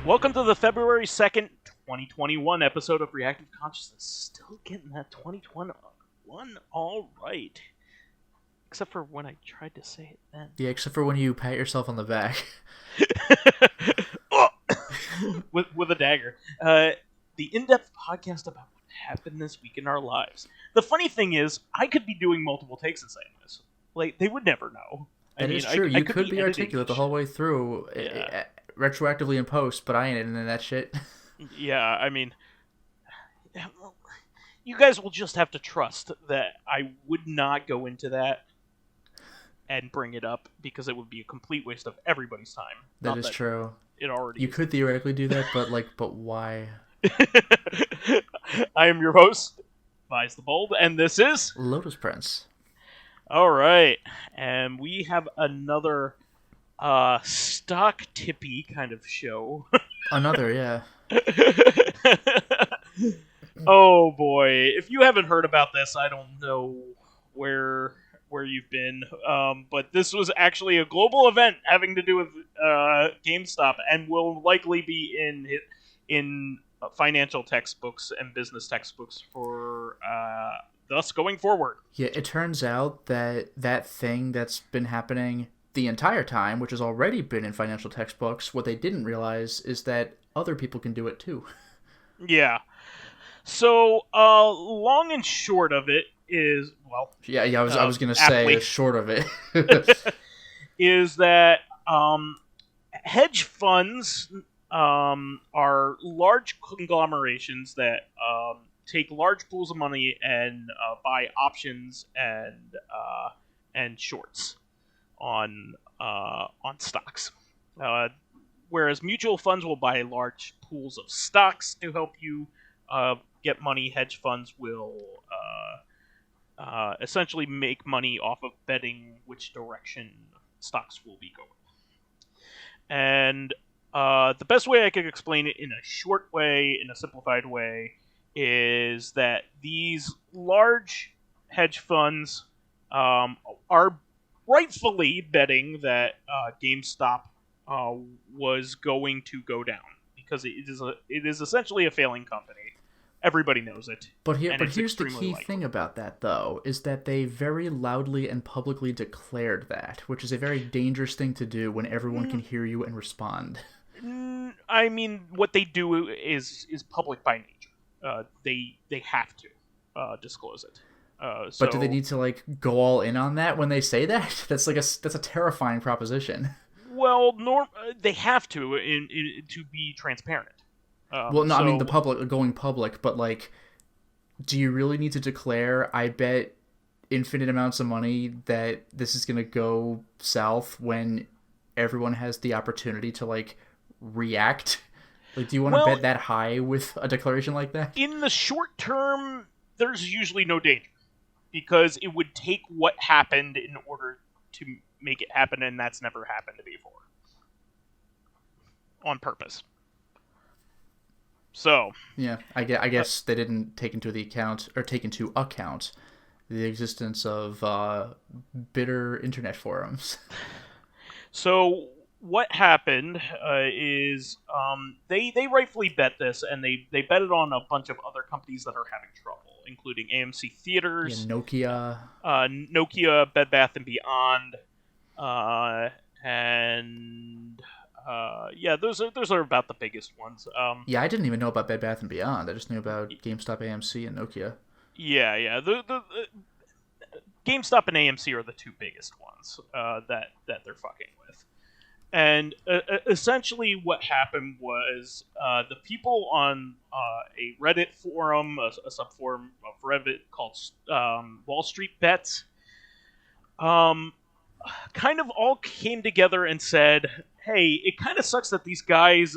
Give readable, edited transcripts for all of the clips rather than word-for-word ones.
Welcome to the February 2nd, 2021 episode of Reactive Consciousness. Still getting that 2021 all right. Except for when I tried to say it then. Yeah, except for when you pat yourself on the back. Oh! with a dagger. The in-depth podcast about what happened this week in our lives. The funny thing is, I could be doing multiple takes and saying this. Like, they would never know. That is true. You could be articulate the whole way through, retroactively in post, but I ain't into that shit. Yeah, I mean, you guys will just have to trust that I would not go into that and bring it up, because it would be a complete waste of everybody's time. That is true. It already You could theoretically do that, but why? I am your host, vysethebold, and this is Lotus Prince. All right, and we have another stock tippy kind of show. Another, yeah. Oh boy, if you haven't heard about this, I don't know where you've been, but this was actually a global event having to do with Gamestop, and will likely be in financial textbooks and business textbooks for thus going forward. Yeah, it turns out that thing that's been happening the entire time, which has already been in financial textbooks, what they didn't realize is that other people can do it too. Yeah. So, long and short of it is, well... Yeah, I was going to say the short of it. is that hedge funds are large conglomerations that take large pools of money and buy options and shorts on stocks. Whereas mutual funds will buy large pools of stocks to help you get money. Hedge funds will essentially make money off of betting which direction stocks will be going. And the best way I could explain it in a short way, in a simplified way, is that these large hedge funds are rightfully betting that GameStop was going to go down, because it is essentially a failing company. Everybody knows it. But here's the key thing about that, though, is that they very loudly and publicly declared that, which is a very dangerous thing to do when everyone can hear you and respond. I mean, what they do is public by nature. They have to disclose it. But do they need to go all in on that when they say that? That's a terrifying proposition. Well, they have to to be transparent. Well, no, I mean the public going public, but do you really need to declare? I bet infinite amounts of money that this is going to go south when everyone has the opportunity to react. Do you want to bet that high with a declaration like that? In the short term, there's usually no danger, because it would take what happened in order to make it happen, and that's never happened before. On purpose. So yeah, I guess they didn't take into account the existence of bitter internet forums. So what happened is they rightfully bet this, and they bet it on a bunch of other companies that are having trouble, including AMC Theaters, Nokia, Bed Bath & Beyond, and those are about the biggest ones. Yeah, I didn't even know about Bed Bath & Beyond. I just knew about GameStop, AMC, and Nokia. Yeah. The GameStop and AMC are the two biggest ones that they're fucking with. And essentially what happened was the people on a Reddit forum, a subforum of Reddit called Wall Street Bets, kind of all came together and said, hey, it kind of sucks that these guys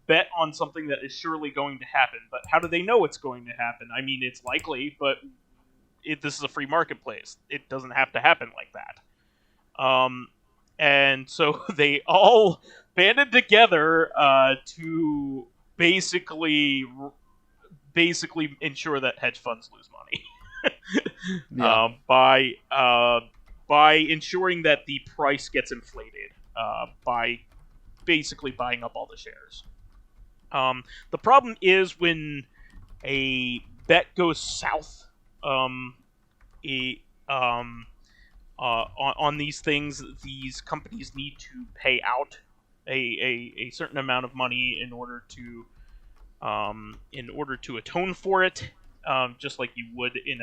bet on something that is surely going to happen, but how do they know it's going to happen? I mean, it's likely, but this is a free marketplace. It doesn't have to happen like that. And so they all banded together to basically ensure that hedge funds lose money by ensuring that the price gets inflated by basically buying up all the shares. The problem is when a bet goes south, it, on these things, these companies need to pay out a certain amount of money in order to atone for it, just like you would in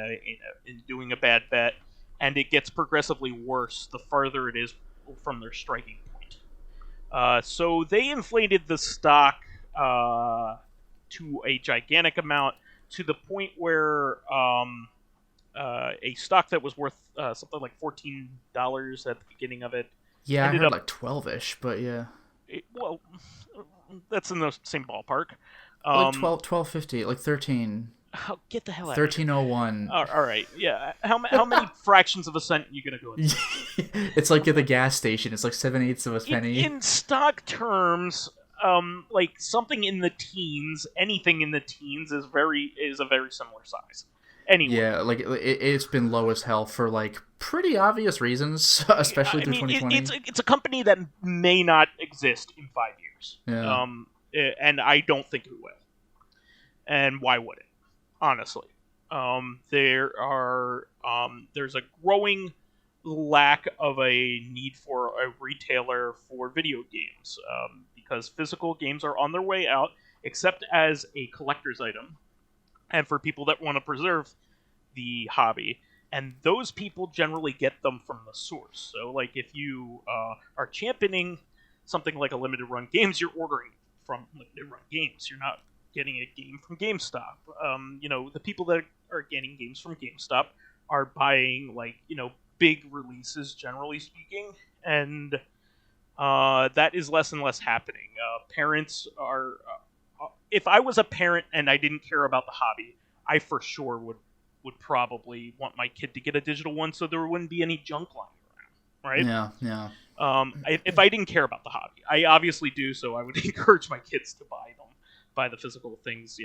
doing a bad bet, and it gets progressively worse the farther it is from their striking point. So they inflated the stock to a gigantic amount, to the point where a stock that was worth something like $14 at the beginning of it. Yeah, I heard like 12-ish, but yeah. Well, that's in the same ballpark. Like 12.50, like 13. Oh, get the hell out 1301. All right, yeah. How many fractions of a cent are you going to go into? It's like at the gas station. It's like 7/8 of a penny. In stock terms, like something in the teens, anything in the teens is a very similar size. Anyway. Yeah, like it's been low as hell for like pretty obvious reasons, especially through 2020. It's a company that may not exist in 5 years. Yeah. And I don't think it will. And why would it? Honestly, there's a growing lack of a need for a retailer for video games, because physical games are on their way out, except as a collector's item, and for people that want to preserve the hobby. And those people generally get them from the source. So, like, if you are championing something like a limited run games, you're ordering from limited run games. You're not getting a game from Gamestop. The people that are getting games from Gamestop are buying, like, big releases, generally speaking, and that is less and less happening. Parents are... if I was a parent and I didn't care about the hobby, I for sure would probably want my kid to get a digital one, so there wouldn't be any junk lying around, right? Yeah. If I didn't care about the hobby, I obviously do, so I would encourage my kids to buy the physical things,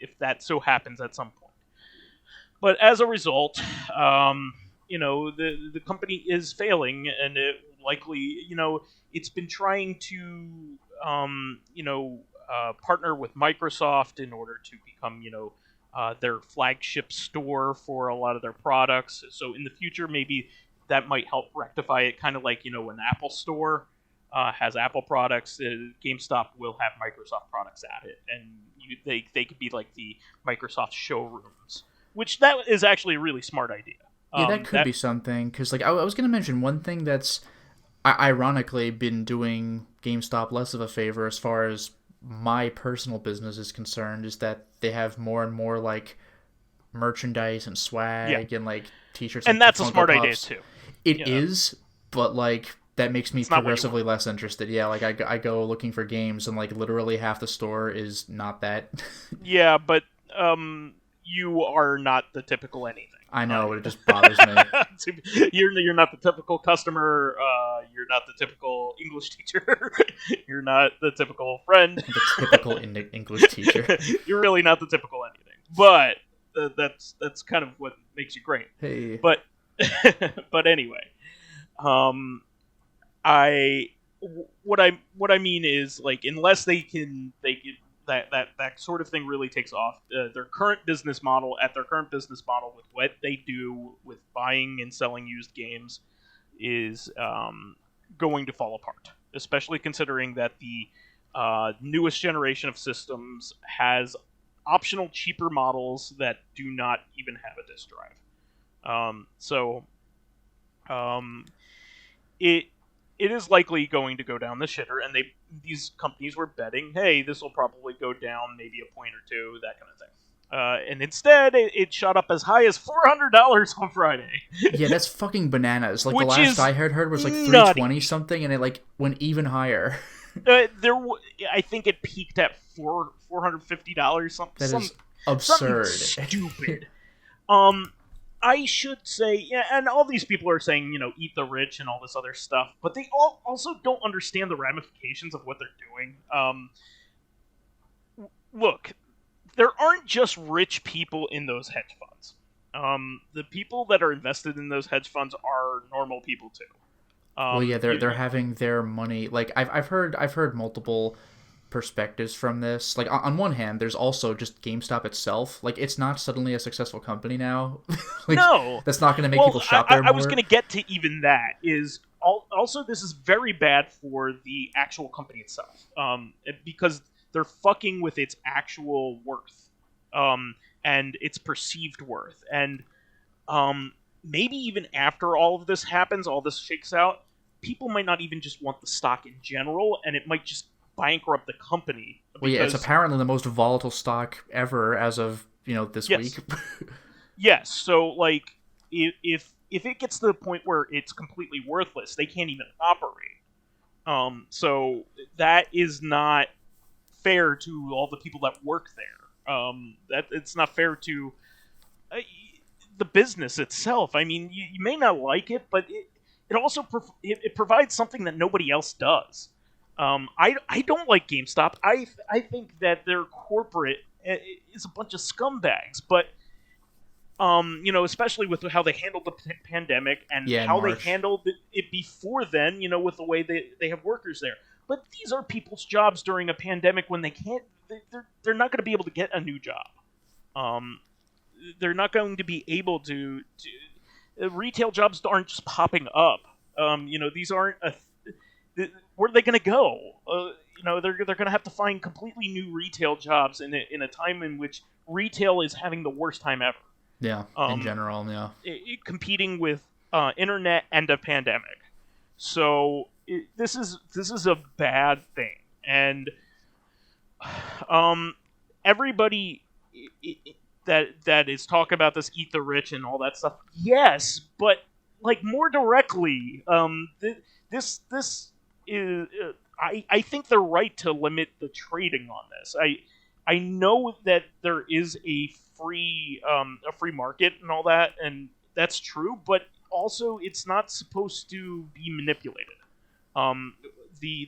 if that so happens at some point. But as a result, the company is failing, and it likely, it's been trying to, partner with Microsoft in order to become, their flagship store for a lot of their products. So in the future, maybe that might help rectify it, kind of like, an Apple store has Apple products. GameStop will have Microsoft products at it, and they could be like the Microsoft showrooms, which that is actually a really smart idea. Yeah, that could be something, because like I was going to mention one thing that's ironically been doing GameStop less of a favor as far as my personal business is concerned, is that they have more and more like merchandise and swag and like t-shirts, and that's a smart idea too. It is, but like that makes me progressively less interested. Yeah, like I go looking for games, and like literally half the store is not that. Yeah, but you are not the typical anything. I know, but it just bothers me. You're not the typical customer. You're not the typical English teacher. You're not the typical friend. The typical English teacher. You're really not the typical anything. But that's kind of what makes you great. Hey. But anyway, what I mean is, like, unless they can that sort of thing really takes off, their current business model with what they do with buying and selling used games is going to fall apart, especially considering that the newest generation of systems has optional cheaper models that do not even have a disk drive. It is likely going to go down the shitter, and these companies were betting, hey, this will probably go down maybe a point or two, that kind of thing. And instead, it shot up as high as $400 on Friday. Yeah, that's fucking bananas. Like, Which the last I heard was like 320 something, and it like went even higher. I think it peaked at $450. Something. That is absurd. Something stupid. I should say, yeah, and all these people are saying, eat the rich and all this other stuff, but they also don't understand the ramifications of what they're doing. Look, there aren't just rich people in those hedge funds. The people that are invested in those hedge funds are normal people too. Well, yeah, they're having their money. Like I've heard multiple perspectives from this. Like, on one hand, there's also just GameStop itself. Like, it's not suddenly a successful company now. Like, no, that's not going to make people shop there more. I was going to get to even that. Also, this is very bad for the actual company itself, because they're fucking with its actual worth, and its perceived worth, and maybe even after all of this happens, all this shakes out, people might not even just want the stock in general, and it might just bankrupt the company. Well, yeah, it's apparently the most volatile stock ever as of, this week. Yes, so, like, if it gets to the point where it's completely worthless, they can't even operate. So that is not fair to all the people that work there. That it's not fair to the business itself. I mean, you may not like it, but it also it provides something that nobody else does. I don't like GameStop. I think that their corporate is a bunch of scumbags, but especially with how they handled the pandemic and how they handled it before then, with the way they have workers there. But these are people's jobs during a pandemic when they can't. They're not going to be able to get a new job. They're not going to be able to retail jobs aren't just popping up. These aren't where are they going to go? They're going to have to find completely new retail jobs in a time in which retail is having the worst time ever. Yeah, in general, yeah. Competing with internet and a pandemic. So this is a bad thing, and everybody that is talking about this, eat the rich and all that stuff. Yes, but like more directly, this is I think they're right to limit the trading on this. I know that there is a free market and all that, and that's true, but also it's not supposed to be manipulated.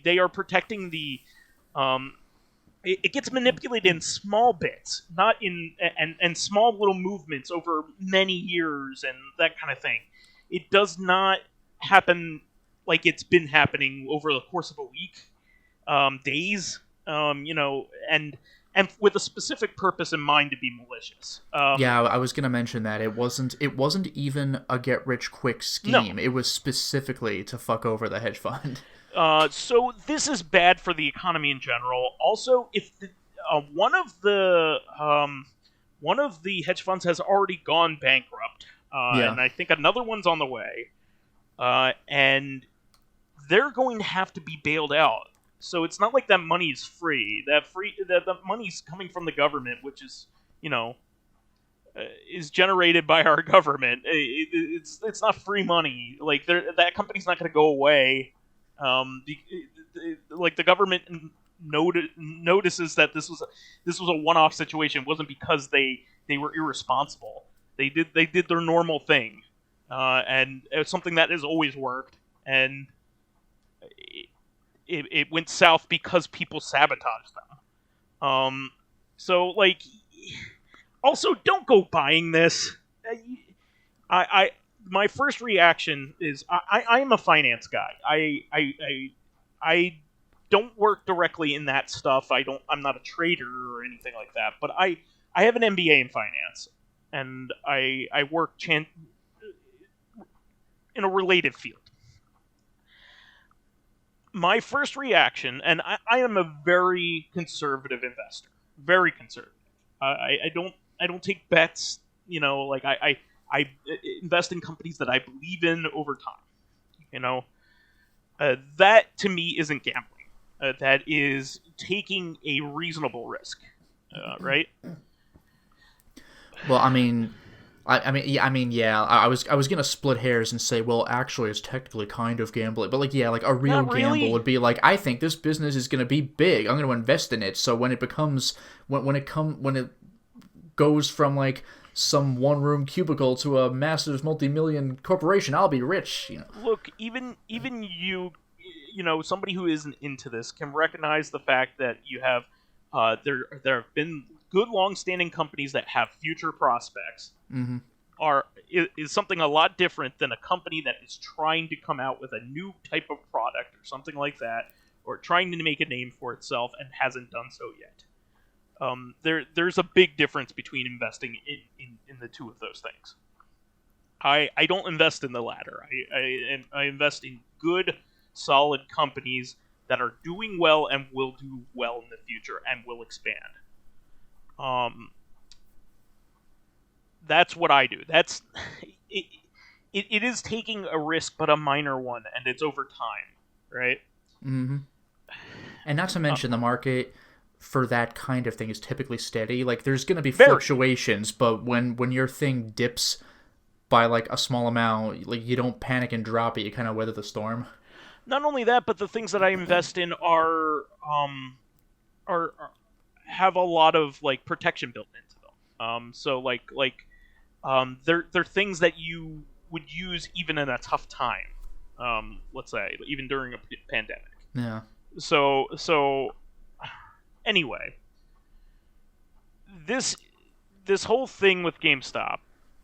They are protecting the it gets manipulated in small bits, not in and small little movements over many years and that kind of thing. It does not happen like it's been happening over the course of a week, days, and with a specific purpose in mind to be malicious. Yeah, I was gonna mention that it wasn't even a get rich quick scheme. No. It was specifically to fuck over the hedge fund. So this is bad for the economy in general. Also, if one of the hedge funds has already gone bankrupt, and I think another one's on the way, and they're going to have to be bailed out. So it's not like that money is free. That the money's coming from the government, which is is generated by our government. It's not free money. Like that company's not going to go away. Like the government notices that this was a one-off situation. It wasn't because they were irresponsible. They did their normal thing, and it's something that has always worked. And it went south because people sabotaged them. So like, also don't go buying this. My first reaction is I'm a finance guy. I don't work directly in that stuff. I'm not a trader or anything like that. But I have an MBA in finance, and I work in a related field. My first reaction, and I am a very conservative investor, very conservative. I don't take bets. Like I invest in companies that I believe in over time. That to me isn't gambling. That is taking a reasonable risk, right? Well, I was gonna split hairs and say, well, actually, it's technically kind of gambling, but like a real gamble would be like, I think this business is gonna be big. I'm gonna invest in it. So when it becomes when it goes from like some one-room cubicle to a massive multi-million corporation, I'll be rich. Look, even you, somebody who isn't into this can recognize the fact that you have there have been good long-standing companies that have future prospects. Mm-hmm. Is something a lot different than a company that is trying to come out with a new type of product or something like that, or trying to make a name for itself and hasn't done so yet. There's a big difference between investing in the two of those things. I don't invest in the latter. I invest in good, solid companies that are doing well and will do well in the future and will expand. That's what I do. That's it. It is taking a risk, but a minor one, and it's over time, right? Mm-hmm. And not to mention the market for that kind of thing is typically steady. Like, there's going to be fluctuations, but when your thing dips by like a small amount, like, you don't panic and drop it. You kind of weather the storm. Not only that, but the things that I invest in are have a lot of like protection built into them. So they're things that you would use even in a tough time. Let's say even during a pandemic. Yeah. So anyway, this whole thing with GameStop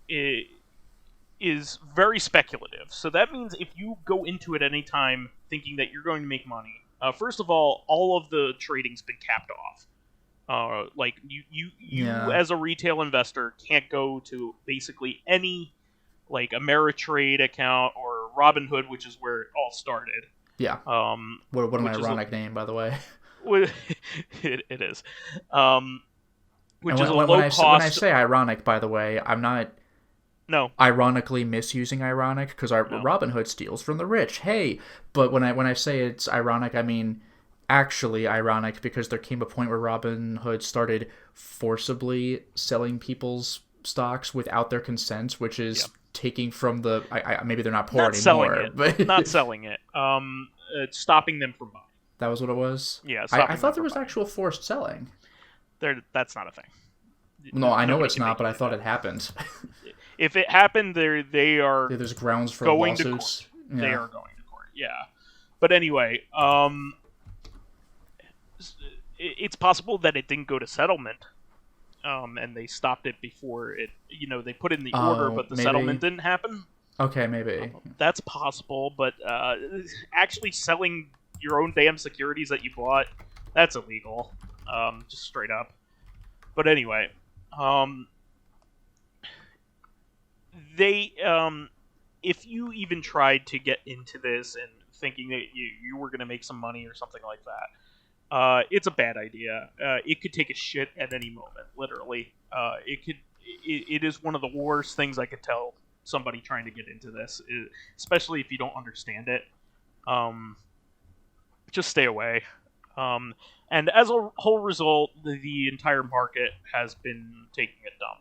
is very speculative. So that means if you go into it any time thinking that you're going to make money, first of all of the trading's been capped off. Like you as a retail investor can't go to basically any like Ameritrade account or Robinhood, which is where it all started. Yeah. What an ironic name, by the way. It is. Which is a low cost. When I say ironic, by the way, I'm not. No. Ironically misusing ironic, because Robinhood steals from the rich. Hey, but when I say it's ironic, I mean actually ironic, because there came a point where Robinhood started forcibly selling people's stocks without their consent, which is taking from the. Maybe they're not poor anymore, but not selling it. Stopping them from buying. That was what it was. Yeah, I thought there was actual forced selling. That's not a thing. No, I know it's not, but I thought it happened. If it happened, there's grounds for going lawsuits. To court. Yeah. They are going to court. Yeah, but anyway, it's possible that it didn't go to settlement, and they stopped it before it. They put in the order, but the settlement didn't happen. Okay, maybe that's possible, but actually selling your own damn securities that you bought—that's illegal, just straight up. But anyway, if you even tried to get into this and thinking that you were going to make some money or something like that, it's a bad idea. It could take a shit at any moment, literally. It is one of the worst things I could tell somebody trying to get into this, especially if you don't understand it. Just stay away. And as a whole result, the entire market has been taking a dump.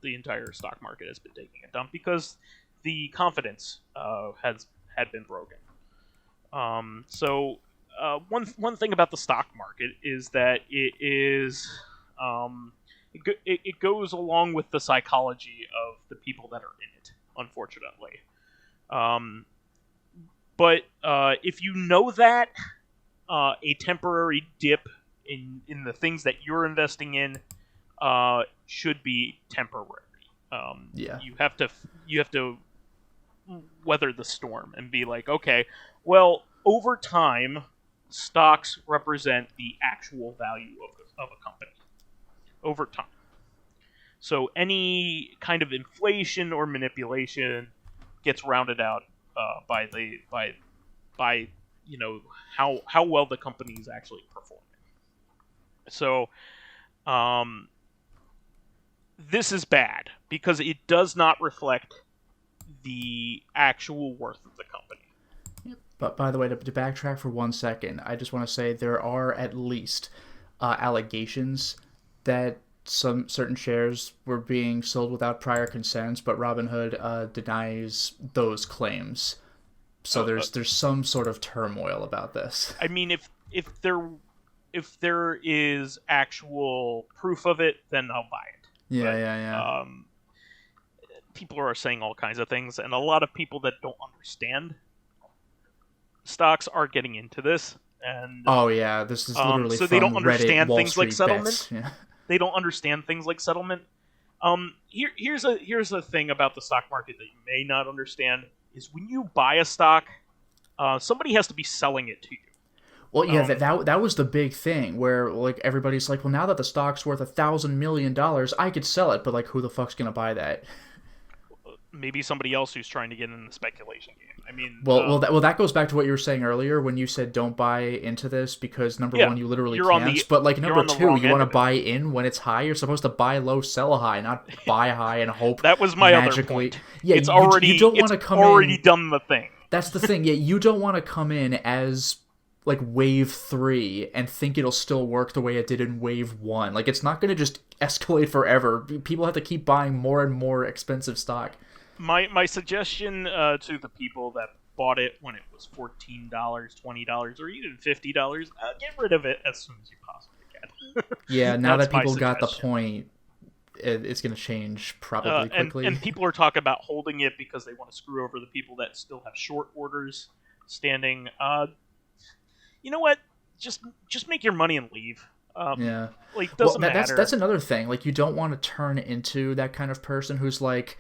The entire stock market has been taking a dump because the confidence had been broken. So one thing about the stock market is that it goes along with the psychology of the people that are in it, unfortunately. But if you know that a temporary dip in the things that you're investing in should be temporary. You have to weather the storm and be like, okay, well, over time, stocks represent the actual value of a company. Over time. So any kind of inflation or manipulation gets rounded out by how well the company is actually performing. So this is bad because it does not reflect the actual worth of the company. But by the way, to backtrack for 1 second, I just want to say there are at least allegations that some certain shares were being sold without prior consent, but Robinhood denies those claims. So there's some sort of turmoil about this. I mean, if there is actual proof of it, then I'll buy it. Yeah. People are saying all kinds of things, and a lot of people that don't understand stocks are getting into this. And this is literally so they don't understand Reddit, things like settlement. Bets. Yeah. They don't understand things like settlement. Here's a thing about the stock market that you may not understand is when you buy a stock, somebody has to be selling it to you. Well, yeah, that was the big thing where like everybody's like, well, now that the stock's worth $1,000 million, I could sell it, but like, who the fuck's gonna buy that? Maybe somebody else who's trying to get in the speculation game. I mean, that goes back to what you were saying earlier when you said don't buy into this because number one, you literally can't. But like number two, you want to buy in when it's high. You're supposed to buy low, sell high, not buy high and hope. That was my other point. Yeah, it's you don't want to come already done the thing. That's the thing. Yeah, you don't want to come in as like wave 3 and think it'll still work the way it did in wave 1. Like it's not going to just escalate forever. People have to keep buying more and more expensive stock. My suggestion to the people that bought it when it was $14, $20, or even $50, get rid of it as soon as you possibly can. Yeah, now that people got the point, it's going to change probably quickly. And people are talking about holding it because they want to screw over the people that still have short orders standing. You know what? Just make your money and leave. Yeah. Like, doesn't matter. That's another thing. Like, you don't want to turn into that kind of person who's like,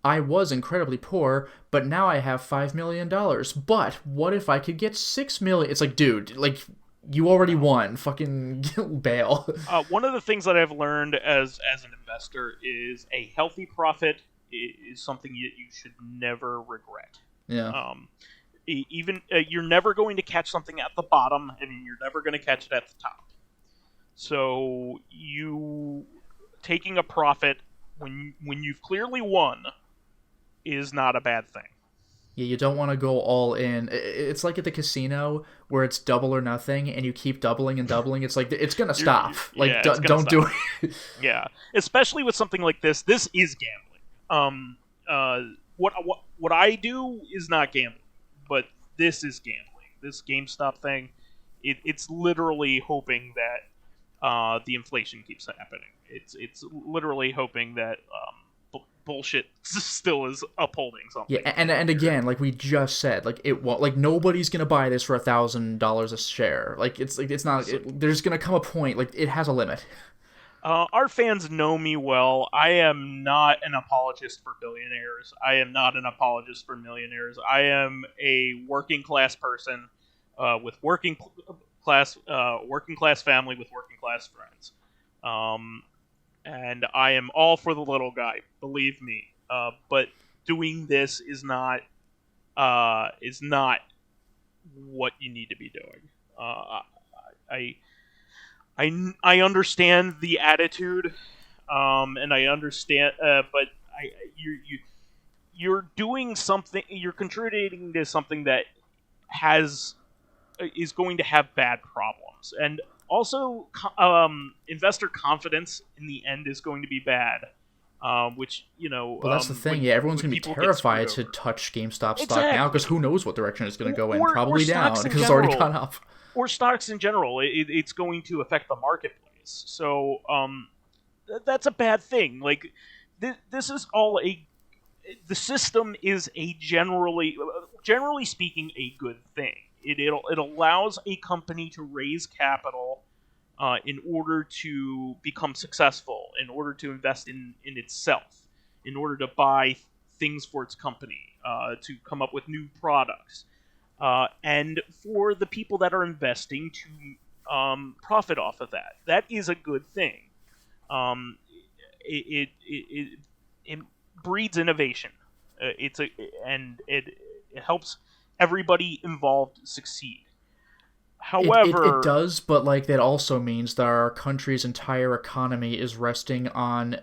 I was incredibly poor, but now I have $5 million. But what if I could get $6 million? It's like, dude, like, you already won. Fucking bail. One of the things that I've learned as an investor is a healthy profit is something you should never regret. Yeah. Even you're never going to catch something at the bottom, and you're never going to catch it at the top. So you taking a profit when you've clearly won is not a bad thing. Yeah, you don't want to go all in. It's like at the casino where it's double or nothing, and you keep doubling and doubling. It's like it's gonna stop. Like don't do it. Yeah, especially with something like this. This is gambling. What I do is not gambling, but this is gambling. This GameStop thing, it's literally hoping that the inflation keeps happening. It's literally hoping that bullshit still is upholding something. Yeah, and again, like we just said, like it won't. Like nobody's gonna buy this for $1,000 a share. Like it's not. There's gonna come a point. Like it has a limit. Our fans know me well. I am not an apologist for billionaires. I am not an apologist for millionaires. I am a working class person with working class family with working class friends. And I am all for the little guy, believe me. But doing this is not what you need to be doing. I understand the attitude, and I understand, but you're doing something. You're contributing to something that is going to have bad problems, and also investor confidence in the end is going to be bad. Which well, that's the thing. Yeah, everyone's going to be terrified to touch GameStop stock now because who knows what direction it's going to go in? Probably down because it's already gone up. Or stocks in general, it's going to affect the marketplace. So that's a bad thing. Like this is all the system is a generally speaking a good thing. It allows a company to raise capital in order to become successful, in order to invest in itself, in order to buy things for its company, to come up with new products. And for the people that are investing to profit off of that. That is a good thing. It breeds innovation. It helps everybody involved succeed. However, it does, but like that also means that our country's entire economy is resting on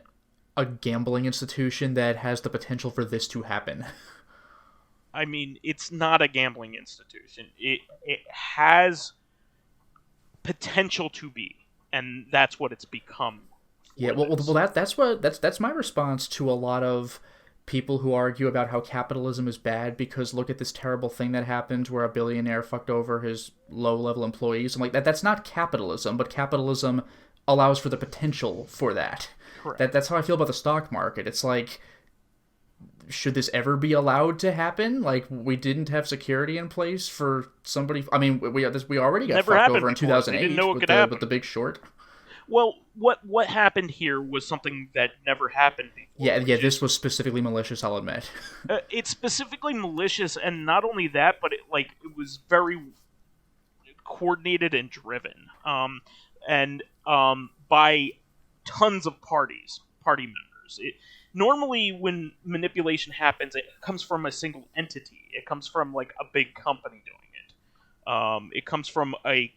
a gambling institution that has the potential for this to happen. I mean, it's not a gambling institution. It has potential to be, and that's what it's become. Yeah, well, that's my response to a lot of people who argue about how capitalism is bad because look at this terrible thing that happened where a billionaire fucked over his low-level employees. I'm like, that's not capitalism, but capitalism allows for the potential for that. Correct. That's how I feel about the stock market. It's like, should this ever be allowed to happen? Like, we didn't have security in place for somebody. I mean, we already got fucked over in 2008 with the Big Short. Well, what happened here was something that never happened before. Yeah. This was specifically malicious, I'll admit. It's specifically malicious, and not only that, but it was very coordinated and driven, and by tons of party members. Normally, when manipulation happens, it comes from a single entity. It comes from like a big company doing it. It comes from a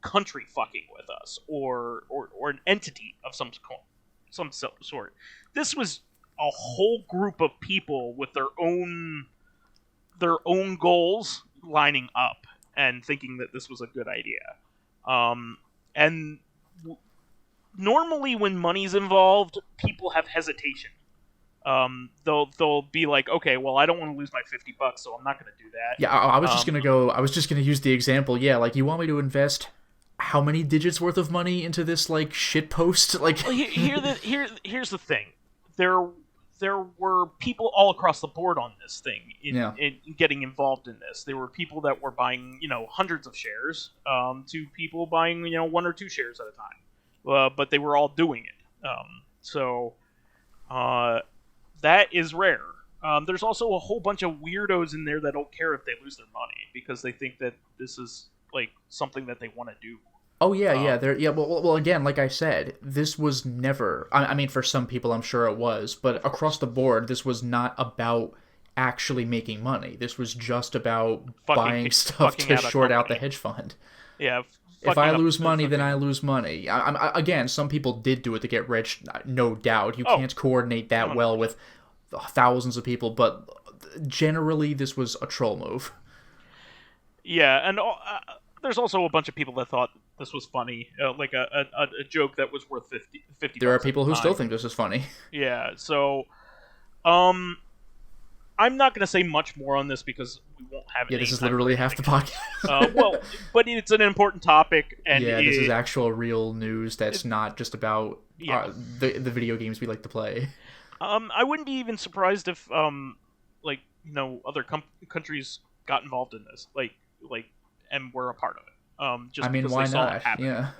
country fucking with us, or an entity of some sort. This was a whole group of people with their own goals lining up and thinking that this was a good idea. Normally when money's involved, people have hesitation. They'll be like, okay, well, I don't want to lose my $50, so I'm not going to do that. Yeah, I was just gonna use the example. Yeah, like, you want me to invest how many digits worth of money into this like shit post? Like, well, here's the thing. There were people all across the board on this thing in getting involved in this. There were people that were buying, hundreds of shares, to people buying, 1 or 2 shares at a time. But they were all doing it. That is rare. There's also a whole bunch of weirdos in there that don't care if they lose their money because they think that this is like something that they want to do. Oh yeah, Well, again, like I said, this was never. I mean, for some people, I'm sure it was, but across the board, this was not about actually making money. This was just about buying stuff to short out the hedge fund. Yeah. If I lose money, then I lose money. Again, some people did do it to get rich, no doubt. You can't coordinate that well with thousands of people, but generally, this was a troll move. Yeah, and there's also a bunch of people that thought this was funny, like a joke that was worth 50. There are people who still think this is funny. Yeah, so I'm not going to say much more on this because we won't have it. Yeah, this is literally half the podcast. Well, but it's an important topic, and this is actual real news that's not just about the video games we like to play. I wouldn't be even surprised if other countries got involved in this, like and were a part of it. Just because why they saw not? it happen. Yeah.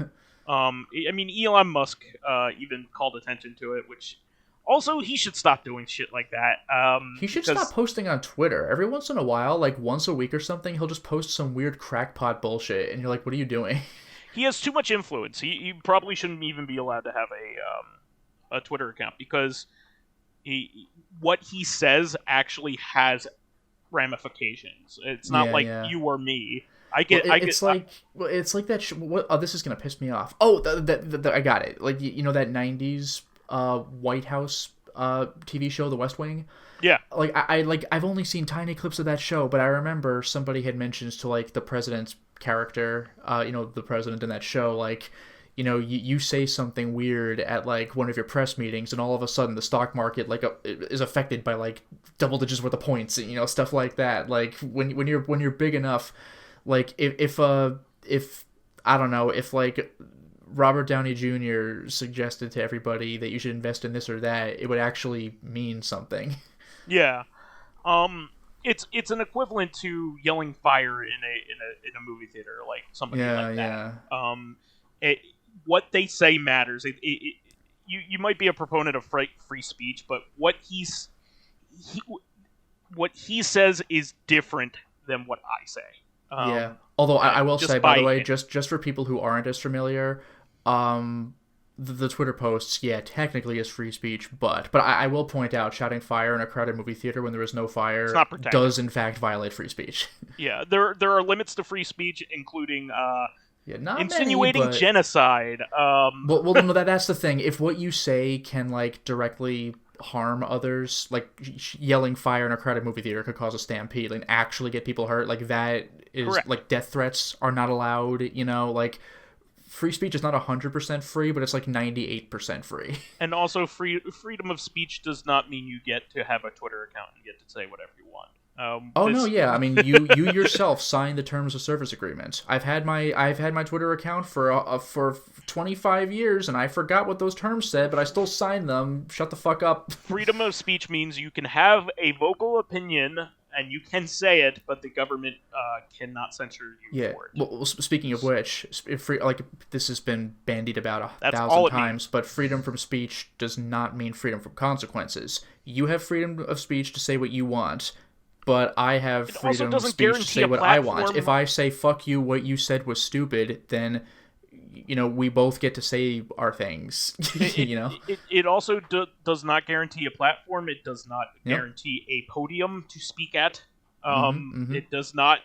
Elon Musk even called attention to it, which also he should stop doing shit like that. He should stop posting on Twitter. Every once in a while, like once a week or something, he'll just post some weird crackpot bullshit, and you're like, what are you doing? He has too much influence. He probably shouldn't even be allowed to have a Twitter account because what he says actually has ramifications. It's not you or me. It's like that. This is gonna piss me off. Oh, I got it. Like that '90s White House TV show, The West Wing. Yeah. Like I've only seen tiny clips of that show, but I remember somebody had mentioned to like the president's character, the president in that show, like, you say something weird at like one of your press meetings, and all of a sudden the stock market is affected by like double digits worth of points, stuff like that. Like when you're big enough. Like, if I don't know, if, like, Robert Downey Jr. suggested to everybody that you should invest in this or that, it would actually mean something. Yeah. It's an equivalent to yelling fire in a movie theater, like somebody like that. Yeah. What they say matters. You might be a proponent of free speech, but what he says is different than what I say. Although I will say, by the way, just for people who aren't as familiar, the Twitter posts, technically is free speech, but I will point out, shouting fire in a crowded movie theater when there is no fire does in fact violate free speech. Yeah, there are limits to free speech, including not insinuating many, but... genocide. Well, no, that's the thing. If what you say can like directly harm others, like yelling fire in a crowded movie theater could cause a stampede and actually get people hurt, like that is correct. Like death threats are not allowed, like free speech is not 100% free, but it's like 98% free. And also freedom of speech does not mean you get to have a Twitter account and get to say whatever you want. I mean, you yourself signed the terms of service agreement. I've had my Twitter account for 25 years, and I forgot what those terms said, but I still signed them. Shut the fuck up. Freedom of speech means you can have a vocal opinion and you can say it, but the government cannot censor you for it. Well, speaking of which, this has been bandied about 1,000 times, but freedom from speech does not mean freedom from consequences. You have freedom of speech to say what you want. but I have freedom of speech to say what I want. If I say "fuck you," what you said was stupid, then we both get to say our things. It also does not guarantee a platform. It does not guarantee a podium to speak at. It does not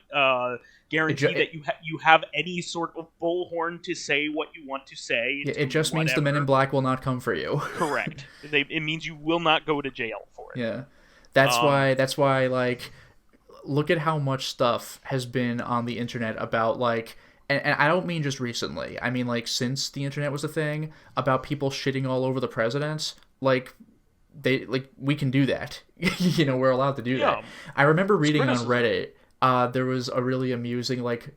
guarantee that you have any sort of bullhorn to say what you want to say. It just means the Men in Black will not come for you. Correct. It means you will not go to jail for it. Yeah, that's why. Like, look at how much stuff has been on the internet about like. And I don't mean just recently. I mean, like, since the internet was a thing, about people shitting all over the president. Like, we can do that. We're allowed to do that. I remember reading on Reddit, there was a really amusing, like,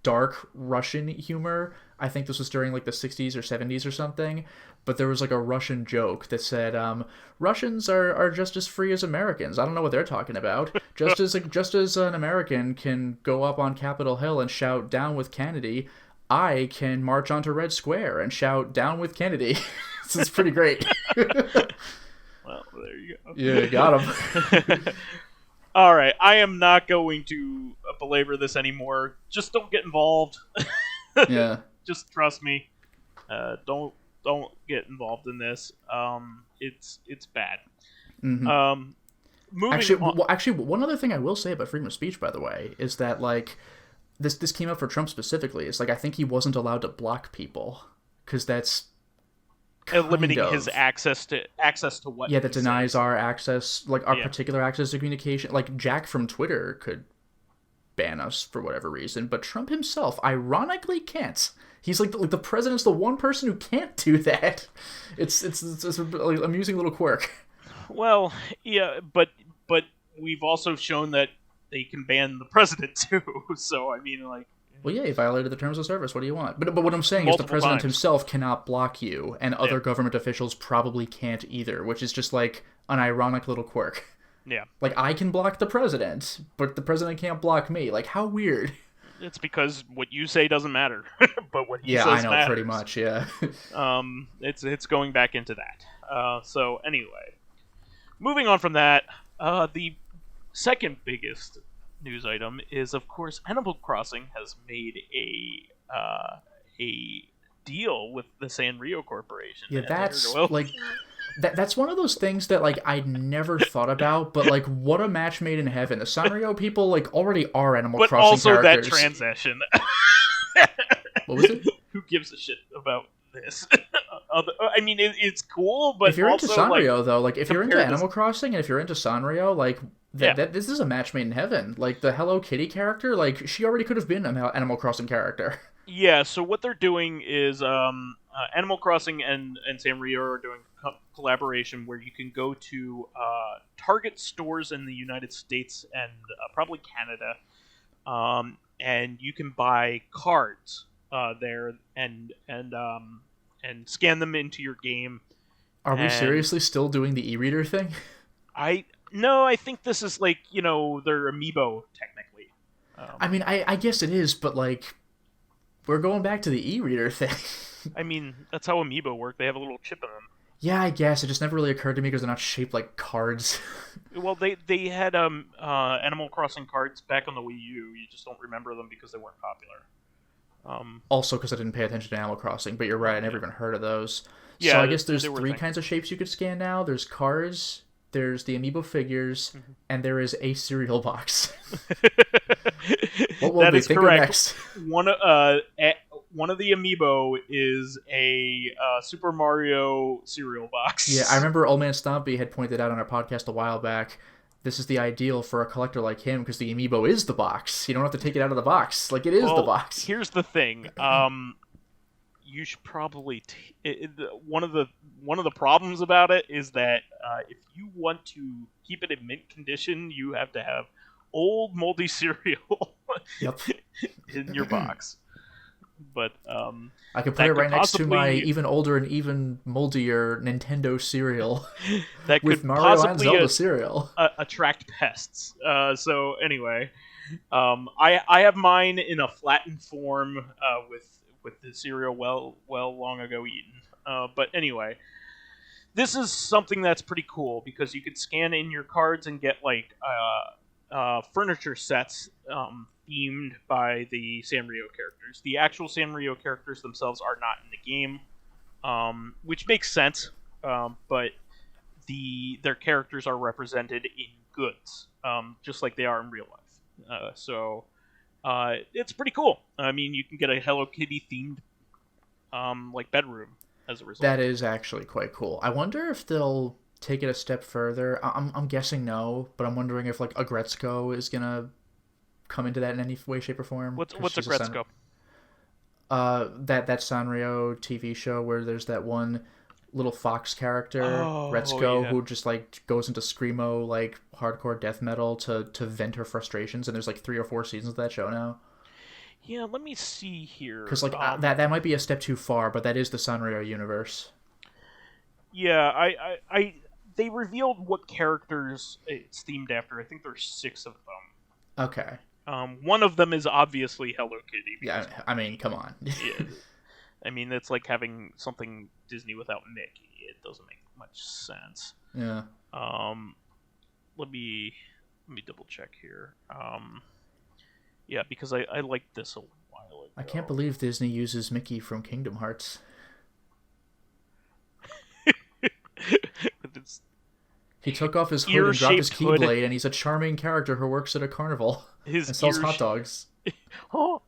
dark Russian humor. I think this was during, like, the 60s or 70s or something. But there was, like, a Russian joke that said, Russians are just as free as Americans. I don't know what they're talking about. Just as an American can go up on Capitol Hill and shout, "Down with Kennedy," I can march onto Red Square and shout, "Down with Kennedy." This is pretty great. Well, there you go. Yeah, got him. All right, I am not going to belabor this anymore. Just don't get involved. Yeah. Just trust me. Don't get involved in this. It's bad. Mm-hmm. Moving on. Actually, one other thing I will say about freedom of speech, by the way, is that like this came up for Trump specifically. It's like I think he wasn't allowed to block people because that's limiting his access to what. Yeah, that denies our access, like our particular access to communication. Like Jack from Twitter could ban us for whatever reason, but Trump himself, ironically, can't. He's like the president's the one person who can't do that. It's an amusing little quirk. Well, yeah, but we've also shown that they can ban the president too. So I mean, like. Well, yeah, he violated the terms of service. What do you want? But what I'm saying is the president himself cannot block you, and other government officials probably can't either, which is just like an ironic little quirk. Yeah. Like, I can block the president, but the president can't block me. Like, how weird. It's because what you say doesn't matter, but what he says matters. Yeah, I know, matters. pretty much, yeah. It's going back into that. So, anyway. Moving on from that, the second biggest news item is, of course, Animal Crossing has made a deal with the Sanrio Corporation. Yeah, that's, like... That's one of those things that, like, I'd never thought about, but, like, what a match made in heaven. The Sanrio people, like, already are Animal Crossing characters. But also that transition. What was it? Who gives a shit about this? I mean, it's cool, but if you're also, into Sanrio, like, though, like, if you're into Animal Crossing and if you're into Sanrio, like, this is a match made in heaven. Like, the Hello Kitty character, like, she already could have been an Animal Crossing character. Yeah, so what they're doing is Animal Crossing and Sanrio are doing collaboration where you can go to Target stores in the United States and probably Canada, and you can buy cards there and scan them into your game. Are we seriously still doing the e-reader thing? No, I think this is like, their amiibo technically. I mean, I guess it is, but like, we're going back to the e-reader thing. I mean, that's how amiibo work. They have a little chip in them. Yeah, I guess. It just never really occurred to me because they're not shaped like cards. Well, they had Animal Crossing cards back on the Wii U. You just don't remember them because they weren't popular. Also because I didn't pay attention to Animal Crossing, but you're right, I never even heard of those. Yeah, so I guess there's three kinds of shapes you could scan now. There's cards, there's the amiibo figures, and there is a cereal box. What will that we is think correct. Of next? One of the amiibo is a Super Mario cereal box. Yeah, I remember Old Man Stompy had pointed out on our podcast a while back, this is the ideal for a collector like him because the amiibo is the box. You don't have to take it out of the box. Like, it is the box. Here's the thing. You should probably... one of the problems about it is that if you want to keep it in mint condition, you have to have old moldy cereal in your box. But I could put it right next to my even older and even moldier Nintendo cereal that with could Mario and Zelda cereal. Attract pests. So anyway, I have mine in a flattened form with the cereal well long ago eaten. But anyway, this is something that's pretty cool because you could scan in your cards and get like furniture sets themed by the Sanrio characters. The actual Sanrio characters themselves are not in the game, which makes sense, but their characters are represented in goods, just like they are in real life. So it's pretty cool. I mean, you can get a Hello Kitty themed like bedroom as a result. That is actually quite cool. I wonder if they'll take it a step further. I'm guessing no, but I'm wondering if like Agretzko is gonna come into that in any way, shape, or form. What's Agretzko? That Sanrio TV show where there's that one little fox character, Retzko, who just like goes into screamo like hardcore death metal to vent her frustrations, and there's like 3 or 4 seasons of that show now. Yeah, let me see here. Because like that might be a step too far, but that is the Sanrio universe. Yeah, I they revealed what characters it's themed after. I think there's 6 of them. Okay. One of them is obviously Hello Kitty. Yeah, I mean, come on. Yeah, I mean, it's like having something Disney without Mickey. It doesn't make much sense. Yeah. Let me double check here. Yeah, because I liked this a while ago. I can't believe Disney uses Mickey from Kingdom Hearts. He took off his hood and dropped his keyblade, and he's a charming character who works at a carnival and sells hot dogs. Oh.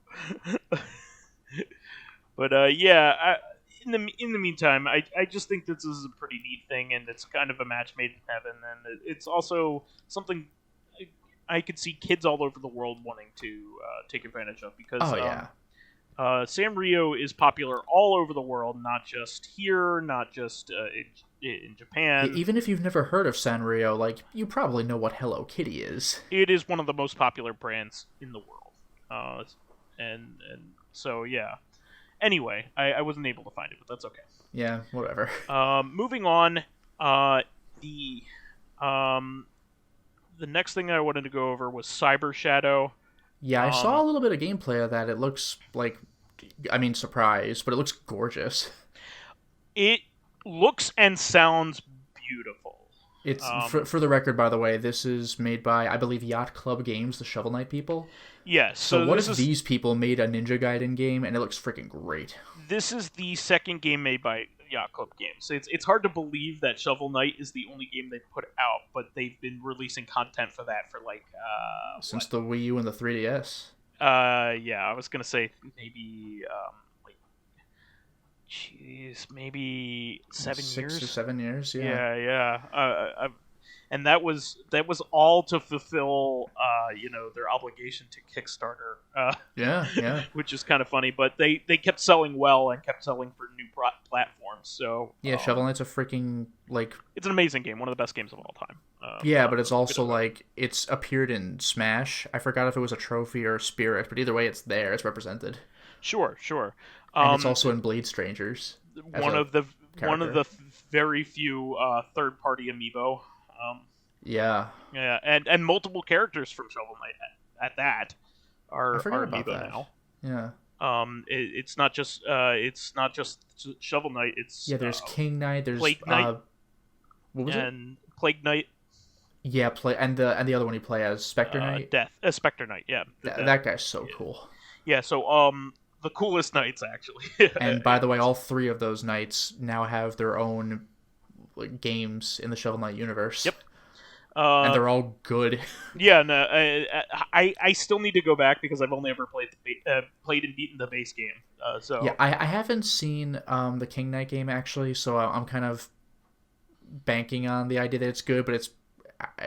But yeah, in the meantime, I just think this is a pretty neat thing, and it's kind of a match made in heaven, and it's also something I could see kids all over the world wanting to take advantage of, because Sanrio is popular all over the world, not just here, not just in Japan. Even if you've never heard of Sanrio, like, you probably know what Hello Kitty is. It is one of the most popular brands in the world, and so yeah. Anyway, I wasn't able to find it, but that's okay. Yeah, whatever. Moving on, the next thing I wanted to go over was Cyber Shadow. Yeah, I saw a little bit of gameplay of that. It looks like, I mean, surprise, but it looks gorgeous. It looks and sounds beautiful. It's for the record, by the way, this is made by, I believe, Yacht Club Games, the Shovel Knight people. Yes. So what if these people made a Ninja Gaiden game and it looks freaking great? This is the second game made by Yacht Club Games. It's hard to believe that Shovel Knight is the only game they've put out, but they've been releasing content for that for like since the Wii U and the 3DS. Yeah, I was gonna say maybe maybe 7 years. 6 or 7 years. Yeah. Yeah. And that was all to fulfill, their obligation to Kickstarter. Yeah. Which is kind of funny, but they kept selling well and kept selling for new platforms. So yeah, Shovel Knight's a freaking it's an amazing game, one of the best games of all time. Yeah, but it's also like it's appeared in Smash. I forgot if it was a trophy or a spirit, but either way, it's there. It's represented. Sure. And it's also in Blade Strangers. One of the very few third-party amiibo. Yeah, and multiple characters from Shovel Knight at that are amiibo now. Yeah. It's not just Shovel Knight. It's there's King Knight. There's Plague Knight. What was and it? Plague Knight. Yeah, and the other one you play as Spectre Knight. Spectre Knight. Yeah. That guy's so cool. Yeah. So the coolest knights actually. And by the way, all 3 of those knights now have their own games in the Shovel Knight universe. Yep. And they're all good. Yeah, no, I still need to go back because I've only ever played and beaten the base game. So yeah, I haven't seen the King Knight game actually, so I'm kind of banking on the idea that it's good, but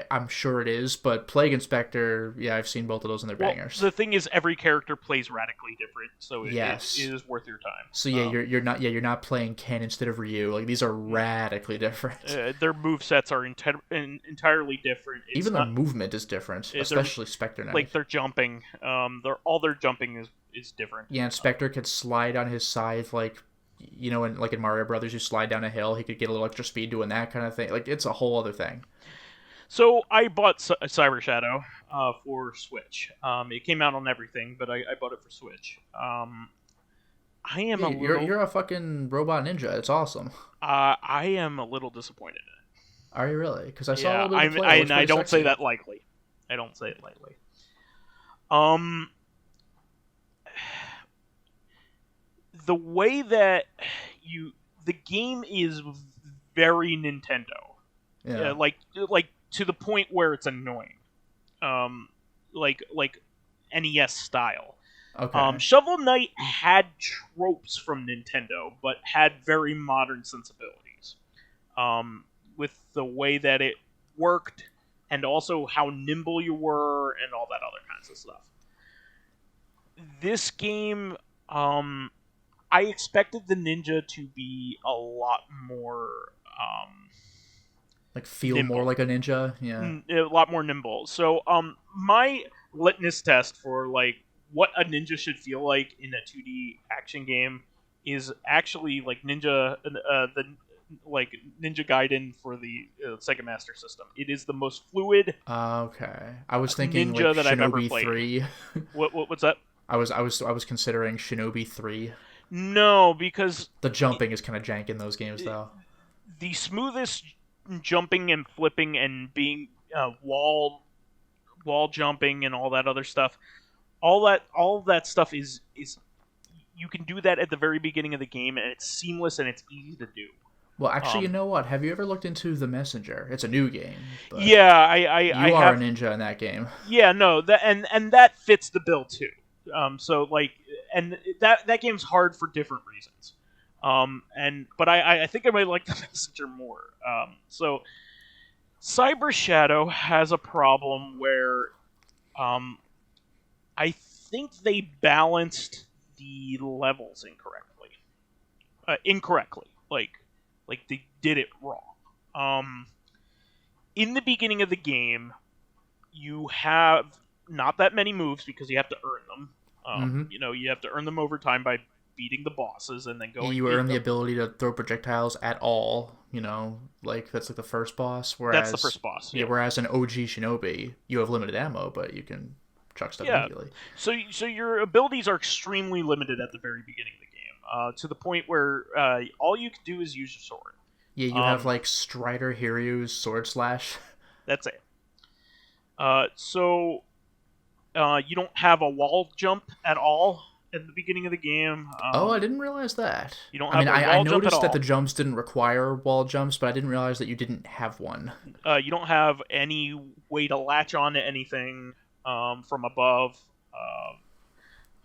I'm sure it is. But Plague and Spectre, yeah, I've seen both of those and they're bangers. The thing is, every character plays radically different, so it is worth your time. So yeah, you're not playing Ken instead of Ryu. Like these are radically different. Their movesets are entirely different. Even their movement is different, especially Spectre Knight. Like their jumping, their jumping is different. Yeah, and Spectre could slide on his scythe like. In Mario Brothers, you slide down a hill, he could get a little extra speed doing that kind of thing. Like, it's a whole other thing. So I bought Cyber Shadow for Switch. It came out on everything, but I bought it for Switch. You're a fucking robot ninja. It's awesome. I am a little disappointed in it. Are you really? Because I saw a little bit of play. I don't say that lightly. I don't say it lightly. The way that the game is very Nintendo. Yeah. Like to the point where it's annoying. Like NES style. Okay. Shovel Knight had tropes from Nintendo, but had very modern sensibilities. With the way that it worked, and also how nimble you were, and all that other kinds of stuff. This game, I expected the ninja to be a lot more, like feel nimble. more like a ninja, yeah. A lot more nimble. So, my litmus test for like what a ninja should feel like in a 2D action game is actually like Ninja Gaiden for the Sega Master System. It is the most fluid. Okay, I was thinking ninja like that I've ever Shinobi played. 3. What's that? I was considering Shinobi 3. No, because the jumping is kind of jank in those games, though. The smoothest jumping and flipping and being wall jumping and all that other stuff, all of that stuff is you can do that at the very beginning of the game, and it's seamless and it's easy to do. Well, actually, you know what? Have you ever looked into The Messenger? It's a new game. But yeah, I are a ninja in that game. Yeah, no, that and that fits the bill too. So like, and that game's hard for different reasons. But I think I might like The Messenger more. So Cyber Shadow has a problem where, I think they balanced the levels incorrectly. Like they did it wrong. In the beginning of the game, you have not that many moves because you have to earn them. You have to earn them over time by beating the bosses and then going. You earn the ability to throw projectiles at all. Like that's like the first boss. Whereas that's the first boss. Yeah. Whereas in OG Shinobi, you have limited ammo, but you can chuck stuff immediately. So your abilities are extremely limited at the very beginning of the game, to the point where all you can do is use your sword. Yeah, you have like Strider Hiryu's Sword Slash. That's it. So you don't have a wall jump at all at the beginning of the game. I didn't realize that. You don't have a wall I jump at noticed that all. the jumps didn't require wall jumps, but I didn't realize that you didn't have one. You don't have any way to latch on to anything from above.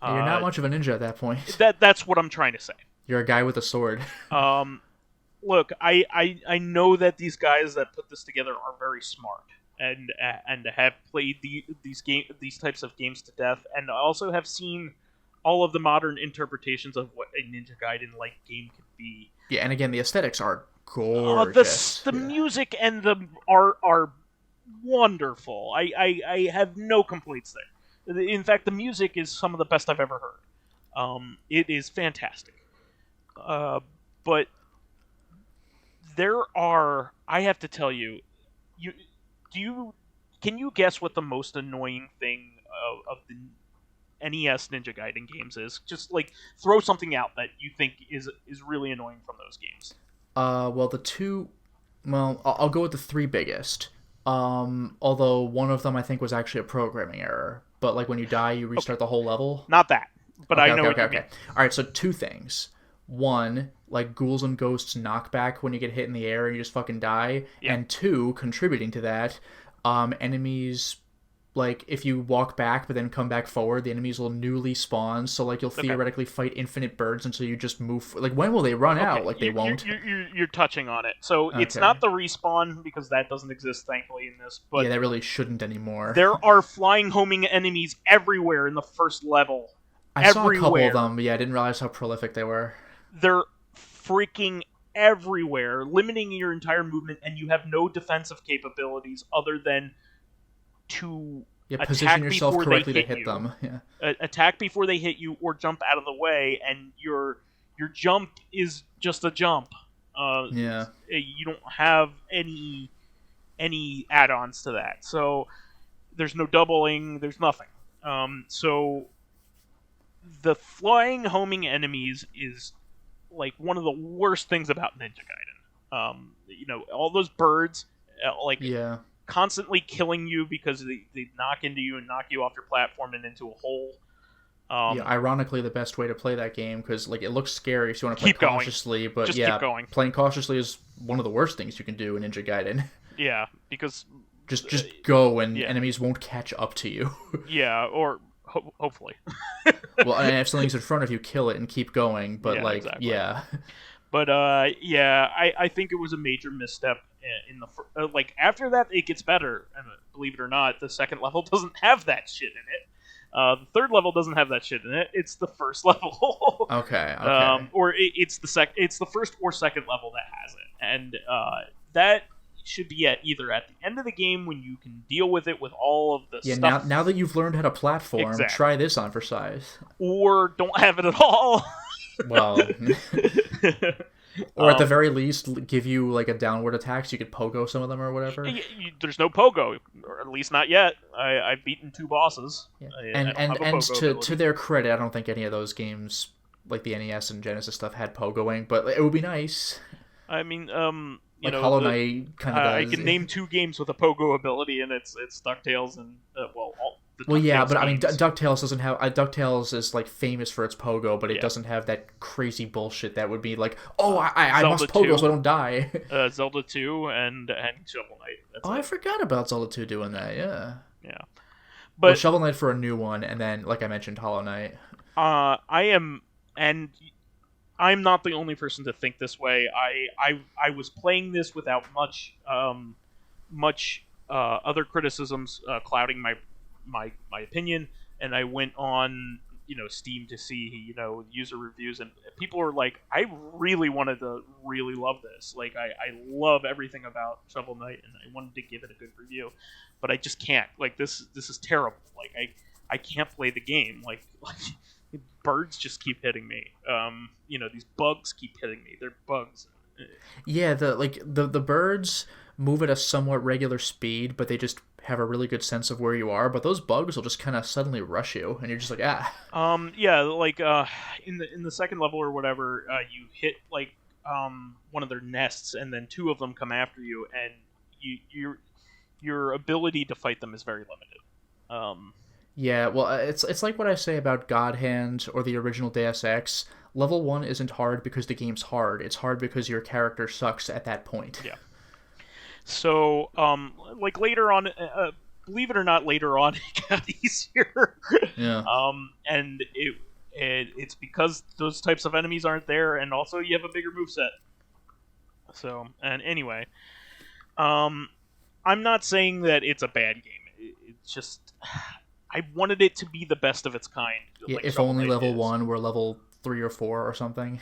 You're not much of a ninja at that point. That's what I'm trying to say. You're a guy with a sword. Look, I know that these guys that put this together are very smart and have played these types of games to death, and also have seen all of the modern interpretations of what a Ninja Gaiden-like game could be. Yeah, and again, the aesthetics are gorgeous. The music and the art are wonderful. I have no complaints there. In fact, the music is some of the best I've ever heard. It is fantastic. But there are, I have to tell you, can you guess what the most annoying thing of the NES Ninja Gaiden games is? Just like throw something out that you think is really annoying from those games. I'll go with the three biggest. Although one of them I think was actually a programming error. But like when you die, you restart the whole level. Not that, but okay, I know. Okay. All right, so two things. One, like ghouls and ghosts knockback when you get hit in the air and you just fucking die. Yeah. And two, contributing to that, enemies, like if you walk back but then come back forward, the enemies will newly spawn. So like you'll theoretically fight infinite birds until you just move. Like when will they run out? Like they won't. You're touching on it. So it's not the respawn because that doesn't exist thankfully in this. But yeah, that really shouldn't anymore. There are flying homing enemies everywhere in the first level. I saw a couple of them, but yeah, I didn't realize how prolific they were. They're freaking everywhere, limiting your entire movement, and you have no defensive capabilities other than to position yourself correctly to hit them. Yeah. Attack before they hit you, or jump out of the way, and your jump is just a jump. You don't have any add-ons to that, so there's no doubling. There's nothing. So the flying homing enemies is like one of the worst things about Ninja Gaiden. All those birds, constantly killing you because they knock into you and knock you off your platform and into a hole. Ironically, the best way to play that game, because like it looks scary if you want to play cautiously, but just keep going. Playing cautiously is one of the worst things you can do in Ninja Gaiden. Yeah, because just go and enemies won't catch up to you. Yeah, or hopefully. Well, and if something's in front of you, kill it and keep going. But exactly. But I think it was a major misstep in the like after that it gets better, and believe it or not, the second level doesn't have that shit in it. The third level doesn't have that shit in it. It's the first level. Okay. Or it's the first or second level that has it, and that should be either at the end of the game when you can deal with it with all of the stuff. Now that you've learned how to platform, try this on for size. Or don't have it at all. Well, or at the very least, give you like a downward attack so you could pogo some of them or whatever. There's no pogo, or at least not yet. I've beaten 2 bosses. Yeah. And to their credit, I don't think any of those games, like the NES and Genesis stuff, had pogoing, but it would be nice. I mean, like Hollow Knight kind of does. I can name 2 games with a pogo ability, and it's DuckTales and but I mean, DuckTales doesn't have. DuckTales is like famous for its pogo, but it doesn't have that crazy bullshit that would be like, I must pogo so I don't die. Zelda 2 and Shovel Knight. I forgot about Zelda 2 doing that. Yeah. But Shovel Knight for a new one, and then like I mentioned, Hollow Knight. I'm not the only person to think this way. I was playing this without much other criticisms clouding my opinion, and I went on Steam to see user reviews, and people were like, I really wanted to really love this. Like I love everything about Shovel Knight, and I wanted to give it a good review, but I just can't. Like this is terrible. Like I can't play the game. Like birds just keep hitting me. These bugs keep hitting me. They're bugs. Yeah, the birds move at a somewhat regular speed, but they just have a really good sense of where you are. But those bugs will just kind of suddenly rush you, and you're just like, in the second level or whatever, you hit one of their nests, and then 2 of them come after you, and your ability to fight them is very limited. Yeah, well, it's like what I say about God Hand or the original Deus Ex. Level 1 isn't hard because the game's hard. It's hard because your character sucks at that point. Yeah. So, later on, believe it or not, later on it got easier. Yeah. And it's because those types of enemies aren't there, and also you have a bigger moveset. So, and anyway, I'm not saying that it's a bad game. It's just I wanted it to be the best of its kind. Yeah, if only level 1 were level 3 or 4 or something.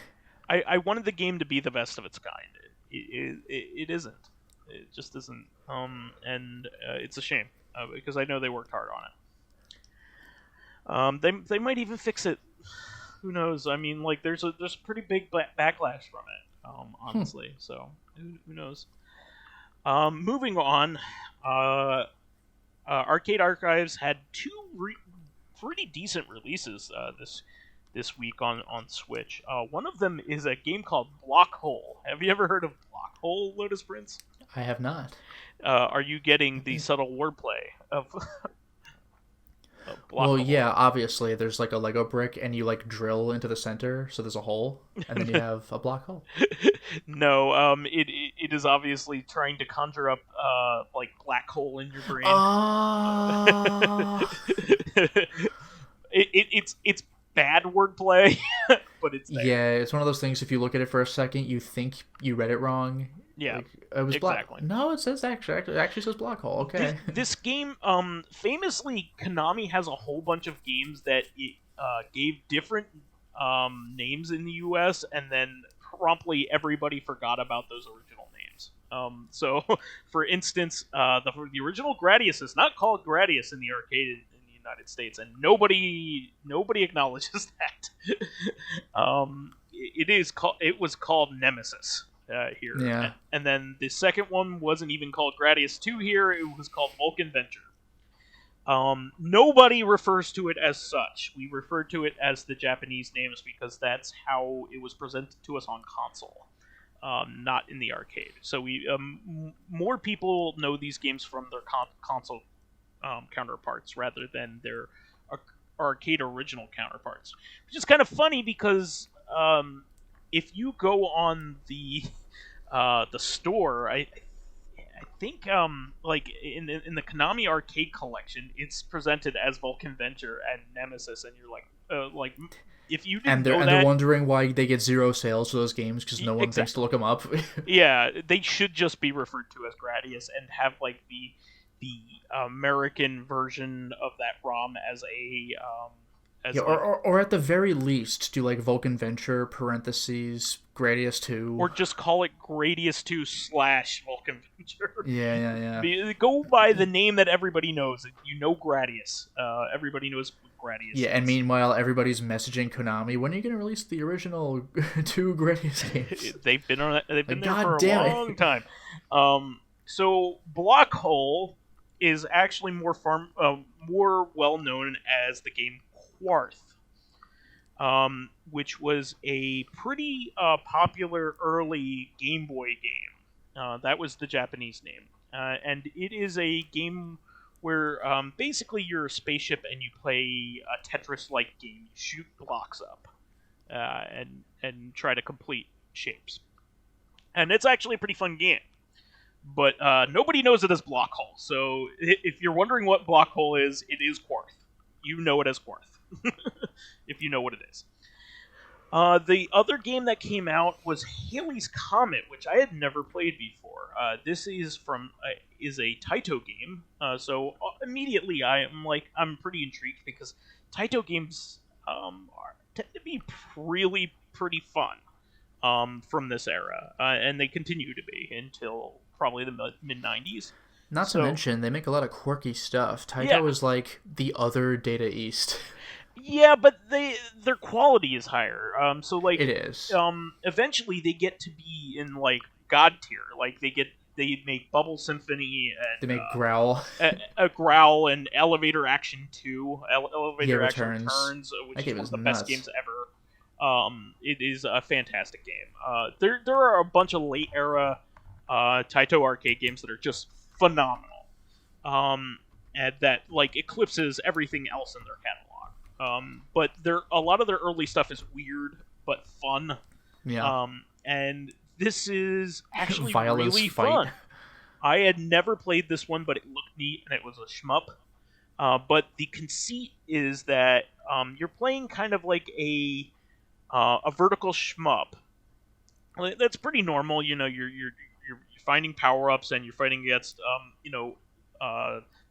I wanted the game to be the best of its kind. It isn't. It just isn't. And it's a shame because I know they worked hard on it. They might even fix it. Who knows? I mean, like there's a pretty big backlash from it. Honestly, so who knows? Moving on. Arcade Archives had 2 pretty decent releases this week on Switch. One of them is a game called Block Hole. Have you ever heard of Block Hole, Lotus Prince? I have not. Are you getting the subtle wordplay of Block Hole? Yeah, obviously. There's like a Lego brick, and you like drill into the center, so there's a hole, and then you have a black hole. No, it is obviously trying to conjure up black hole in your brain. It's bad wordplay, but it's there. Yeah, it's one of those things. If you look at it for a second, you think you read it wrong. Yeah, it was exactly. No, it says actually says black hole. Okay. This game, famously, Konami has a whole bunch of games that it gave different names in the U.S. and then promptly everybody forgot about those original names. So, for instance, the original Gradius is not called Gradius in the arcade in the United States, and nobody acknowledges that. It was called Nemesis here. Yeah. And then the second one wasn't even called Gradius 2 here, it was called Vulcan Venture. Nobody refers to it as such. We refer to it as the Japanese names because that's how it was presented to us on console. not in the arcade. So we more people know these games from their console counterparts rather than their arcade original counterparts, which is kind of funny because if you go on the store, I think like in the Konami arcade collection, it's presented as Vulcan Venture and Nemesis, and you're like if you didn't know that, they're wondering why they get 0 sales for those games because no one thinks to look them up. Yeah, they should just be referred to as Gradius and have like the American version of that ROM as a or at the very least do like Vulcan Venture parentheses Gradius 2, or just call it Gradius 2 / Vulcan Venture. Yeah. Go by the name that everybody knows. You know Gradius. Everybody knows Gradius. Yeah, and meanwhile everybody's messaging Konami, when are you going to release the original 2 Gradius games? They've been there for a long time. So Block Hole is actually more well known as the game Quarth, which was a pretty popular early Game Boy game. That was the Japanese name, and it is a game where basically you're a spaceship and you play a Tetris-like game. You shoot blocks up and try to complete shapes, and it's actually a pretty fun game. But nobody knows it as Block Hole. So if you're wondering what Block Hole is, it is Quarth. You know it as Quarth, if you know what it is. The other game that came out was Halley's Comet, which I had never played before. This is is a Taito game. So immediately I'm pretty intrigued because Taito games tend to be really pretty fun from this era, and they continue to be until probably the mid-90s. Not to mention, they make a lot of quirky stuff. Taito is like the other Data East. Yeah, but their quality is higher. So like it is. Eventually they get to be in like God tier. Like they make Bubble Symphony and they make Growl. a Growl and Elevator Action 2. Elevator Action Returns, which is one of the best games ever. It is a fantastic game. There are a bunch of late era Taito arcade games that are just phenomenal, and that like eclipses everything else in their catalog. But a lot of their early stuff is weird but fun. Yeah. And this is actually really fun. I had never played this one, but it looked neat and it was a shmup. But the conceit is that you're playing kind of like a vertical shmup. That's pretty normal, you know. You're finding power-ups and you're fighting against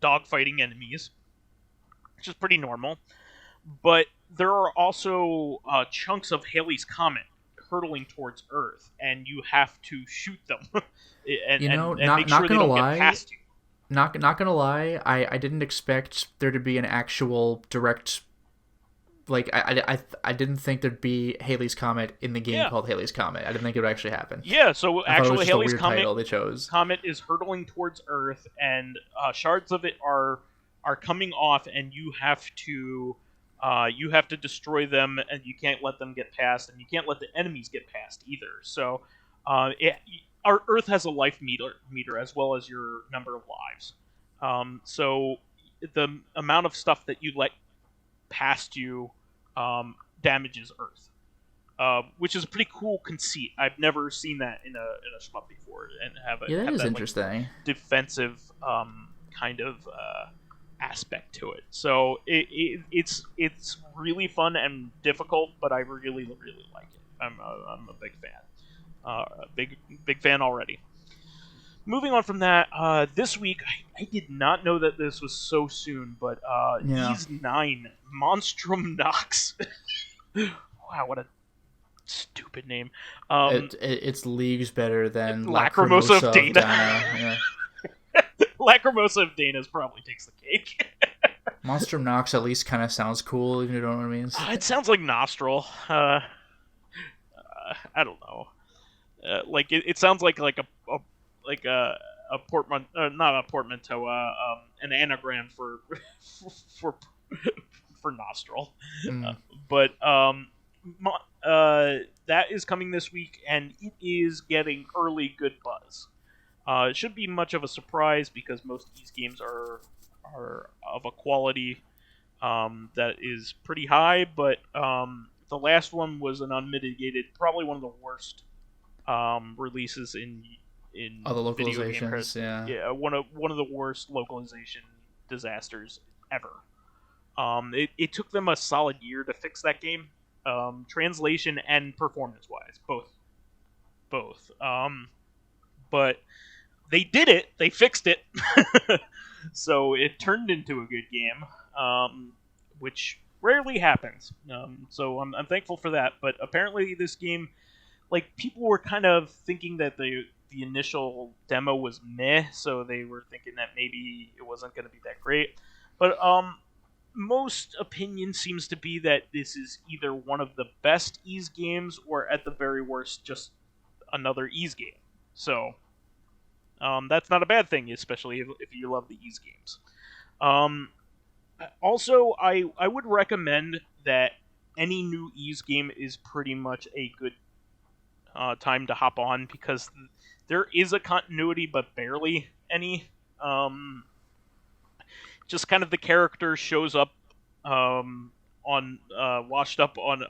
dog-fighting enemies, which is pretty normal. But there are also chunks of Halley's Comet hurtling towards Earth, and you have to shoot them and make sure they don't get past you. Not gonna lie, I didn't expect there to be an actual direct. Like I didn't think there'd be Halley's Comet in the game called Halley's Comet. I didn't think it would actually happen. Yeah, so actually Halley's Comet is hurtling towards Earth, and shards of it are coming off, and you have to destroy them, and you can't let them get past, and you can't let the enemies get past either. So our Earth has a life meter as well as your number of lives. So the amount of stuff that you let past you damages Earth, which is a pretty cool conceit. I've never seen that in a shmup before, and have that interesting, like, defensive kind of aspect to it. So it's really fun and difficult, but I really like it. I'm a big fan, big fan already. Moving on from that, this week, I did not know that this was so soon, but Ys 9, Monstrum Nox. Wow, what a stupid name. It's leagues better than Lacrimosa of Dana. Yeah. Lacrimosa of Dana probably takes the cake. Monstrum Nox at least kind of sounds cool, if you know what I mean. It sounds like Nostril. I don't know. Like it sounds like a not a portmanteau, an anagram for nostril. Mm. But that is coming this week, and it is getting early good buzz. It shouldn't be much of a surprise because most of these games are of a quality that is pretty high, but the last one was an unmitigated, probably one of the worst releases in other video game localizations. yeah, one of the worst localization disasters ever. It took them a solid year to fix that game, translation and performance wise, both. But they did it. They fixed it. So it turned into a good game, which rarely happens. So I'm thankful for that. But apparently this game, like, people were kind of thinking that the initial demo was meh, so they were thinking that maybe it wasn't going to be that great. But most opinion seems to be that this is either one of the best Ys games or, at the very worst, just another Ys game. So that's not a bad thing, especially if you love the Ys games. Also, I would recommend that any new Ys game is pretty much a good time to hop on, because there is a continuity, but barely any. Just kind of the character shows up washed up on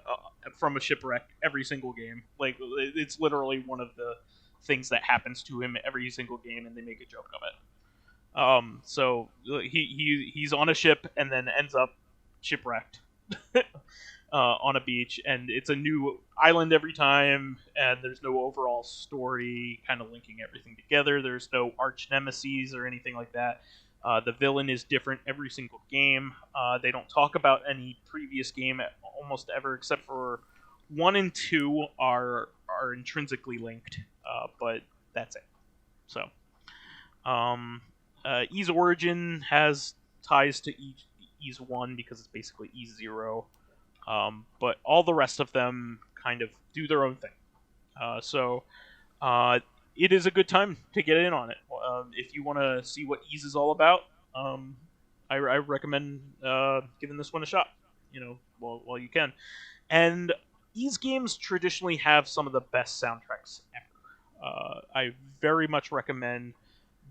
from a shipwreck every single game. Like, it's literally one of the things that happens to him every single game, and they make a joke of it. So he's on a ship and then ends up shipwrecked on a beach, and it's a new island every time, and there's no overall story kind of linking everything together. There's no arch nemesis or anything like that. The villain is different every single game. They don't talk about any previous game almost ever, except for 1 and 2 are intrinsically linked, but that's it. So, Ys Origin has ties to Ys 1 because it's basically Ys 0, but all the rest of them kind of do their own thing. So it is a good time to get in on it. If you want to see what Ys is all about, I recommend giving this one a shot. While you can. And Ys games traditionally have some of the best soundtracks ever. I very much recommend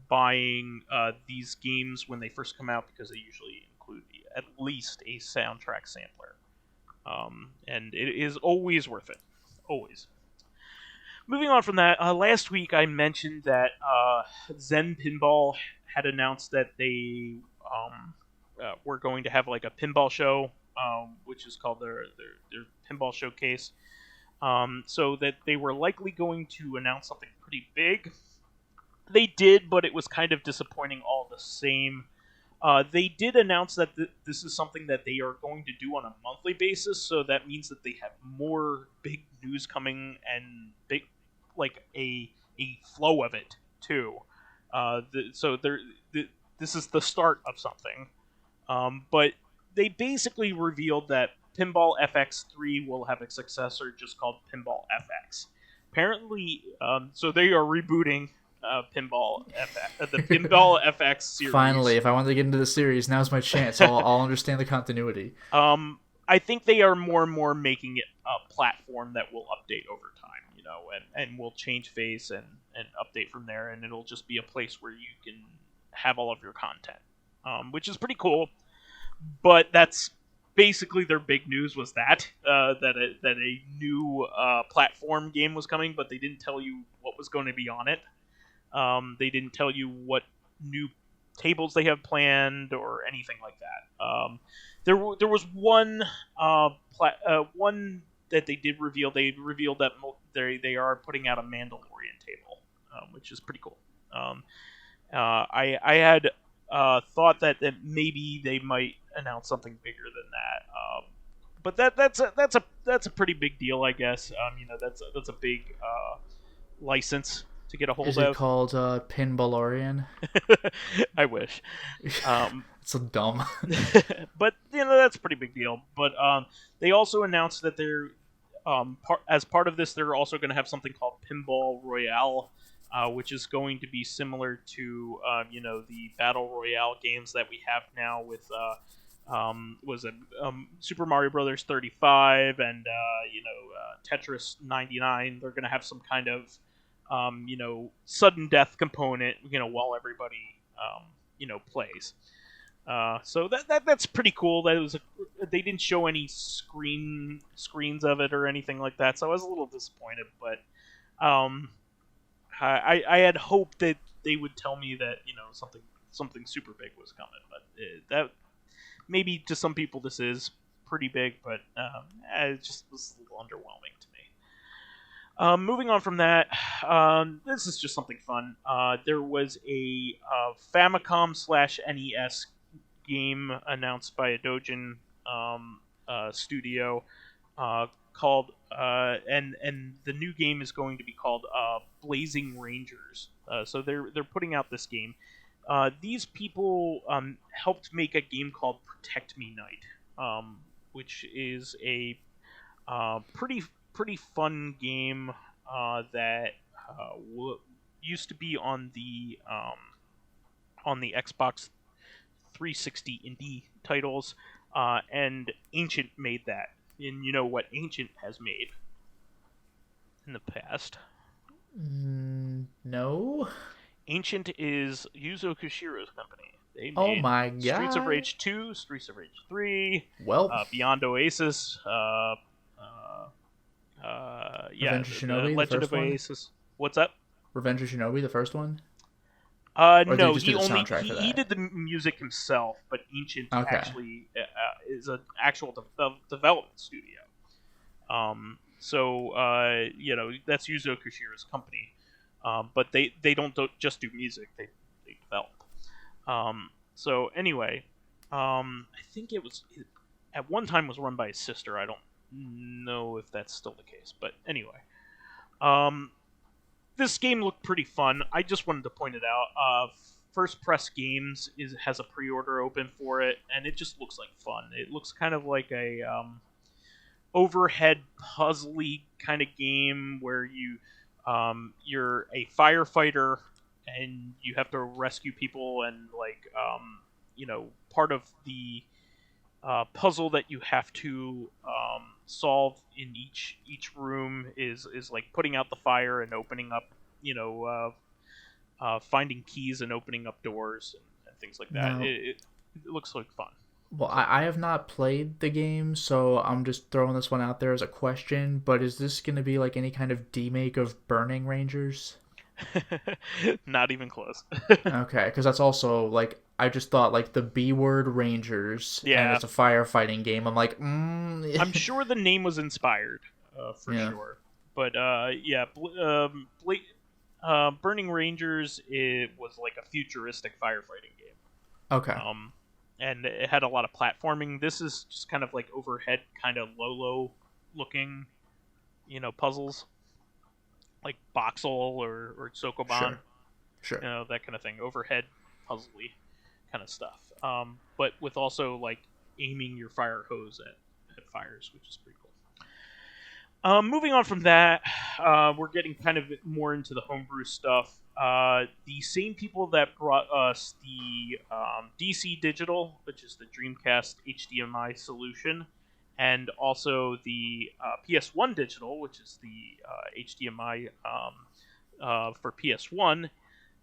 buying these games when they first come out, because they usually include at least a soundtrack sampler. And it is always worth it. Always. Moving on from that, last week I mentioned that Zen Pinball had announced that they were going to have like a pinball show, which is called their pinball showcase. So that they were likely going to announce something pretty big. They did, but it was kind of disappointing all the same. They did announce that this is something that they are going to do on a monthly basis, so that means that they have more big news coming and big, like a flow of it too. This is the start of something. But they basically revealed that Pinball FX3 will have a successor just called Pinball FX. Apparently, so they are rebooting Pinball FX, the Pinball FX series. Finally, if I want to get into the series, now's my chance. I'll understand the continuity. I think they are more and more making it a platform that will update over time, and will change face and update from there, and it'll just be a place where you can have all of your content, which is pretty cool. But that's basically their big news, was that a new platform game was coming, but they didn't tell you what was going to be on it. They didn't tell you what new tables they have planned or anything like that. There was one that they did reveal. They revealed that they are putting out a Mandalorian table, which is pretty cool. I had thought that maybe they might announce something bigger than that. But that's a pretty big deal, I guess. That's a big license to get a hold of. Is it called Pinballorian? I wish. It's so dumb. But that's a pretty big deal. But they also announced that they're as part of this, they're also going to have something called Pinball Royale, which is going to be similar to the Battle Royale games that we have now with was it Super Mario Brothers 35 and Tetris 99. They're going to have some kind of sudden death component while everybody plays. So that's pretty cool. They didn't show any screens of it or anything like that, so I was a little disappointed. But I had hoped that they would tell me that something super big was coming. But that maybe to some people this is pretty big, but it just was a little underwhelming to me. Moving on from that, this is just something fun. There was a Famicom/NES game announced by a Dojin studio called and the new game is going to be called Blazing Rangers. So they're putting out this game. These people helped make a game called Protect Me Night, which is a pretty fun game that used to be on the Xbox 360 indie titles, and Ancient made that. And you know what Ancient has made in the past? No. Ancient is Yuzo Koshiro's company. They made Oh my god! Streets of Rage 2, Streets of Rage 3, Beyond Oasis, Revenge of Shinobi, Legend of Oasis. What's up? Revenge of Shinobi, the first one? No, he did the music himself, but Ancient actually is an actual development studio. That's Yuzo Koshiro's company, but they don't just do music; they develop. So anyway, I think it at one time was run by his sister. I don't know if that's still the case, but anyway. This game looked pretty fun. I just wanted to point it out. First Press Games has a pre-order open for it, and it just looks like fun. It looks kind of like a overhead puzzly kind of game where you're a firefighter and you have to rescue people, and part of the puzzle that you have to solve in each room is like putting out the fire and opening up, finding keys and opening up doors and things like that. No. It looks like fun. Well, I have not played the game, so I'm just throwing this one out there as a question, but is this going to be like any kind of demake of Burning Rangers? Not even close. Okay, because that's also like, I just thought like the B-word Rangers, and it's a firefighting game. I'm like, I'm sure the name was inspired, for sure. But Burning Rangers, it was like a futuristic firefighting game. Okay. And it had a lot of platforming. This is just kind of like overhead, kind of low looking, puzzles. Like Boxel or Sokoban. Sure. That kind of thing. Overhead, puzzly kind of stuff. But with also like aiming your fire hose at fires, which is pretty cool. Moving on from that, we're getting kind of more into the homebrew stuff. The same people that brought us the DC Digital, which is the Dreamcast HDMI solution, and also the PS1 Digital, which is the HDMI for PS1,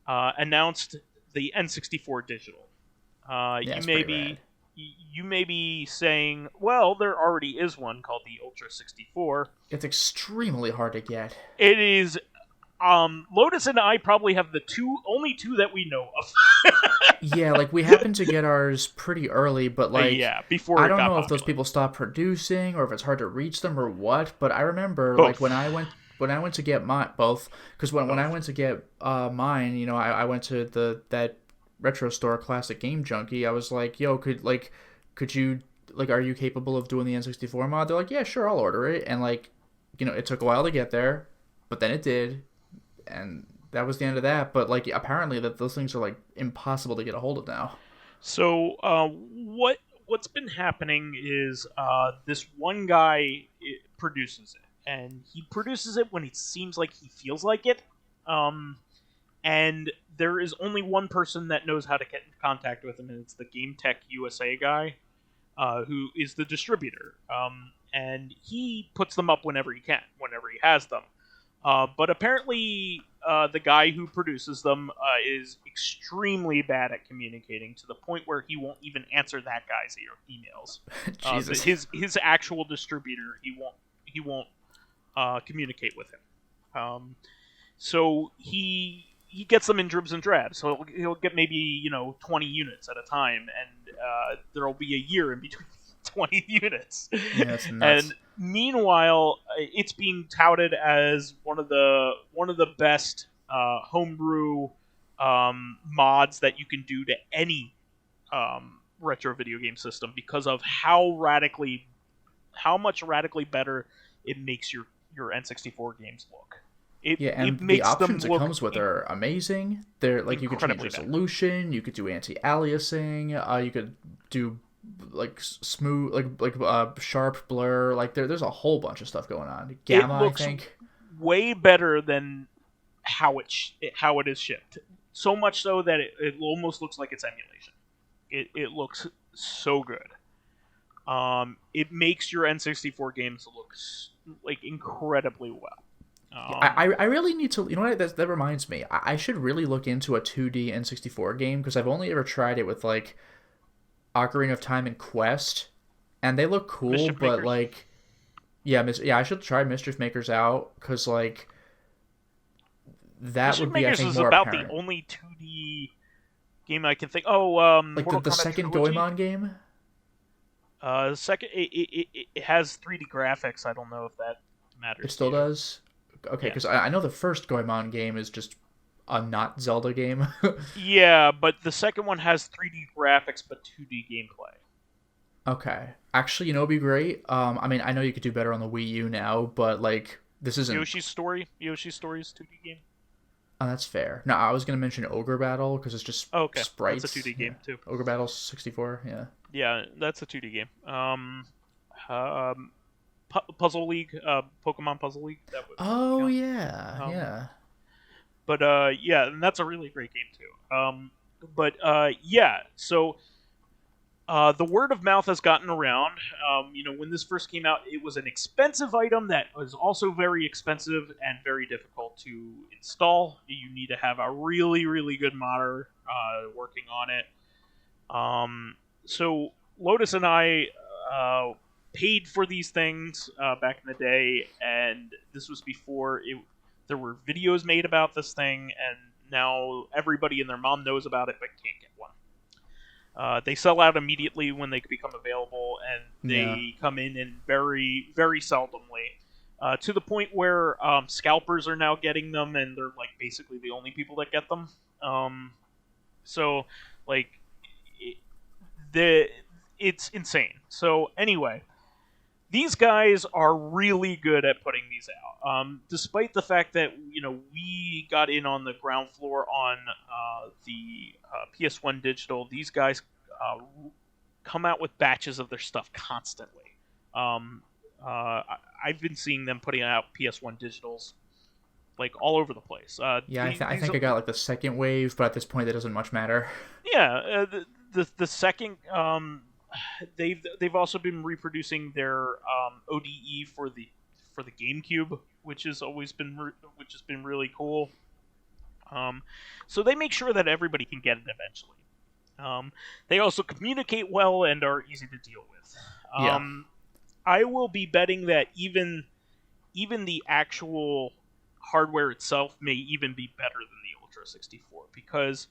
announced the N64 Digital. You may be saying, well, there already is one called the Ultra 64. It's extremely hard to get. It is. Lotus and I probably have the only two that we know of. Yeah, like we happened to get ours pretty early, but like before I don't know if those people stopped producing or if it's hard to reach them or what. But I remember like when I went to get mine, both, because when I went to get mine, I went to that retro store, Classic Game Junkie. I was like, yo, could you are you capable of doing the N64 mod? They're like, yeah, sure, I'll order it. And it took a while to get there, but then it did. And that was the end of that. But apparently that those things are like impossible to get a hold of now. So what's been happening is this one guy produces it, and he produces it when it seems like he feels like it. And there is only one person that knows how to get in contact with him, and it's the Game Tech USA guy. who is the distributor, and he puts them up whenever he can, whenever he has them. But apparently, the guy who produces them is extremely bad at communicating, to the point where he won't even answer that guy's emails. Jesus. His actual distributor, he won't communicate with him. So he gets them in dribs and drabs. So he'll get maybe 20 units at a time, and there'll be a year in between 20 units. Yeah, that's nuts. And meanwhile, it's being touted as one of the best homebrew mods that you can do to any retro video game system, because of how much radically better it makes your N64 games look. And the options it comes with are amazing. They're like, you could change resolution, you could do anti-aliasing, you could do like smooth, like sharp blur. Like there's a whole bunch of stuff going on. Gamma, I think, way better than how it is shipped. So much so that it almost looks like it's emulation. It looks so good. It makes your N64 games look like incredibly well. I really need to. You know what? That reminds me. I should really look into a 2D N64 game, because I've only ever tried it with like Ocarina of Time and Quest, and they look cool. Mischief but Makers? Like, I should try Mischief Makers out, because like that Mischief would be, Makers I think, is more about apparent. the only 2D game I can think. Like Mortal the second Trilogy? Goemon game. Second, it has 3D graphics. I don't know if that matters. It still does. Okay, because I know the first Goemon game is just a not Zelda game. Yeah, but the second one has 3D graphics but 2D gameplay. Okay. Actually, it'd be great. I mean, I know you could do better on the Wii U now, but like, this isn't... Yoshi's Story's 2D game. Oh, that's fair. No, I was going to mention Ogre Battle, because it's just sprites. That's a 2D game, too. Ogre Battle 64, yeah. Yeah, that's a 2D game. Puzzle League, Pokemon Puzzle League. That would, yeah. But and that's a really great game too. So the word of mouth has gotten around. When this first came out, it was an expensive item that was also very expensive and very difficult to install. You need to have a really, really good modder working on it. So Lotus and I paid for these things back in the day, and this was before there were videos made about this thing, and now everybody and their mom knows about it but can't get one. They sell out immediately when they become available, and they come in very, very seldomly, to the point where scalpers are now getting them, and they're like basically the only people that get them. It's insane. So anyway, these guys are really good at putting these out. Despite the fact that we got in on the ground floor on the PS1 digital, these guys come out with batches of their stuff constantly. I've been seeing them putting out PS1 digitals like all over the place. I think I got like the second wave, but at this point that doesn't much matter. Yeah, the second. They've also been reproducing their ODE for the GameCube, which has been really cool. So they make sure that everybody can get it eventually. They also communicate well and are easy to deal with. I will be betting that even the actual hardware itself may even be better than the Ultra 64, because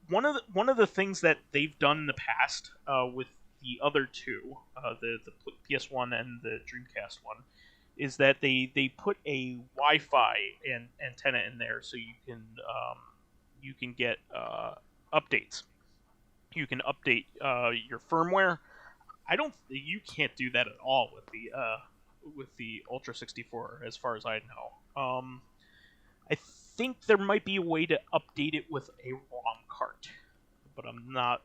one of the things that they've done in the past with the other two, the PS1 and the Dreamcast one, is that they put a Wi-Fi antenna in there, so you can get updates. You can update your firmware. You can't do that at all with the Ultra 64, as far as I know. I think there might be a way to update it with a ROM cart, but I'm not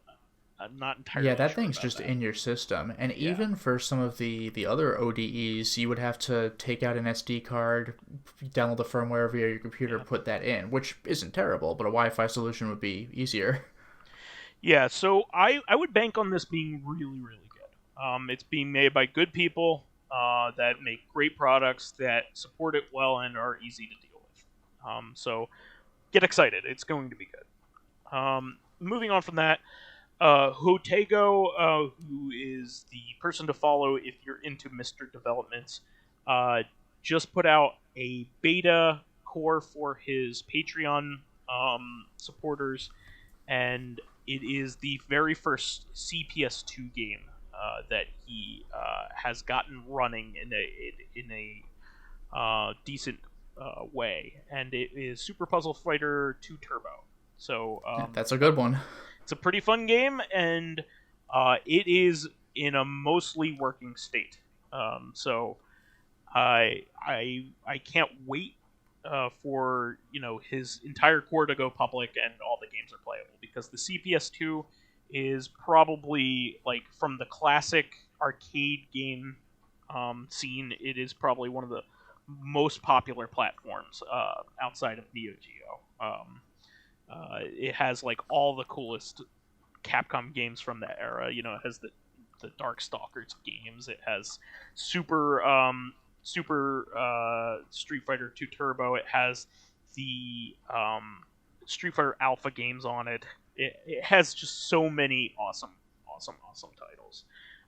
entirely. Yeah, that sure thing's about just that. in your system, and even for some of the other ODEs, you would have to take out an SD card, download the firmware via your computer, put that in, which isn't terrible, but a Wi-Fi solution would be easier. Yeah, so I would bank on this being really, really It's being made by good people that make great products that support it well and are easy to deal with. So get excited. It's going to be good. Moving on from that, Hotego, who is the person to follow if you're into Mr. Developments, just put out a beta core for his Patreon supporters, and it is the very first CPS2 game that he has gotten running in a decent way, and it is Super Puzzle Fighter 2 Turbo. So that's a good one. It's a pretty fun game, and it is in a mostly working state. So I can't wait for his entire core to go public and all the games are playable, because the CPS2 is probably, like, from the classic arcade game scene, it is probably one of the most popular platforms outside of Neo Geo. It has like all the coolest Capcom games from that era. It has the Darkstalkers games. It has Super Street Fighter 2 Turbo. It has the Street Fighter Alpha games on it. It has just so many awesome titles,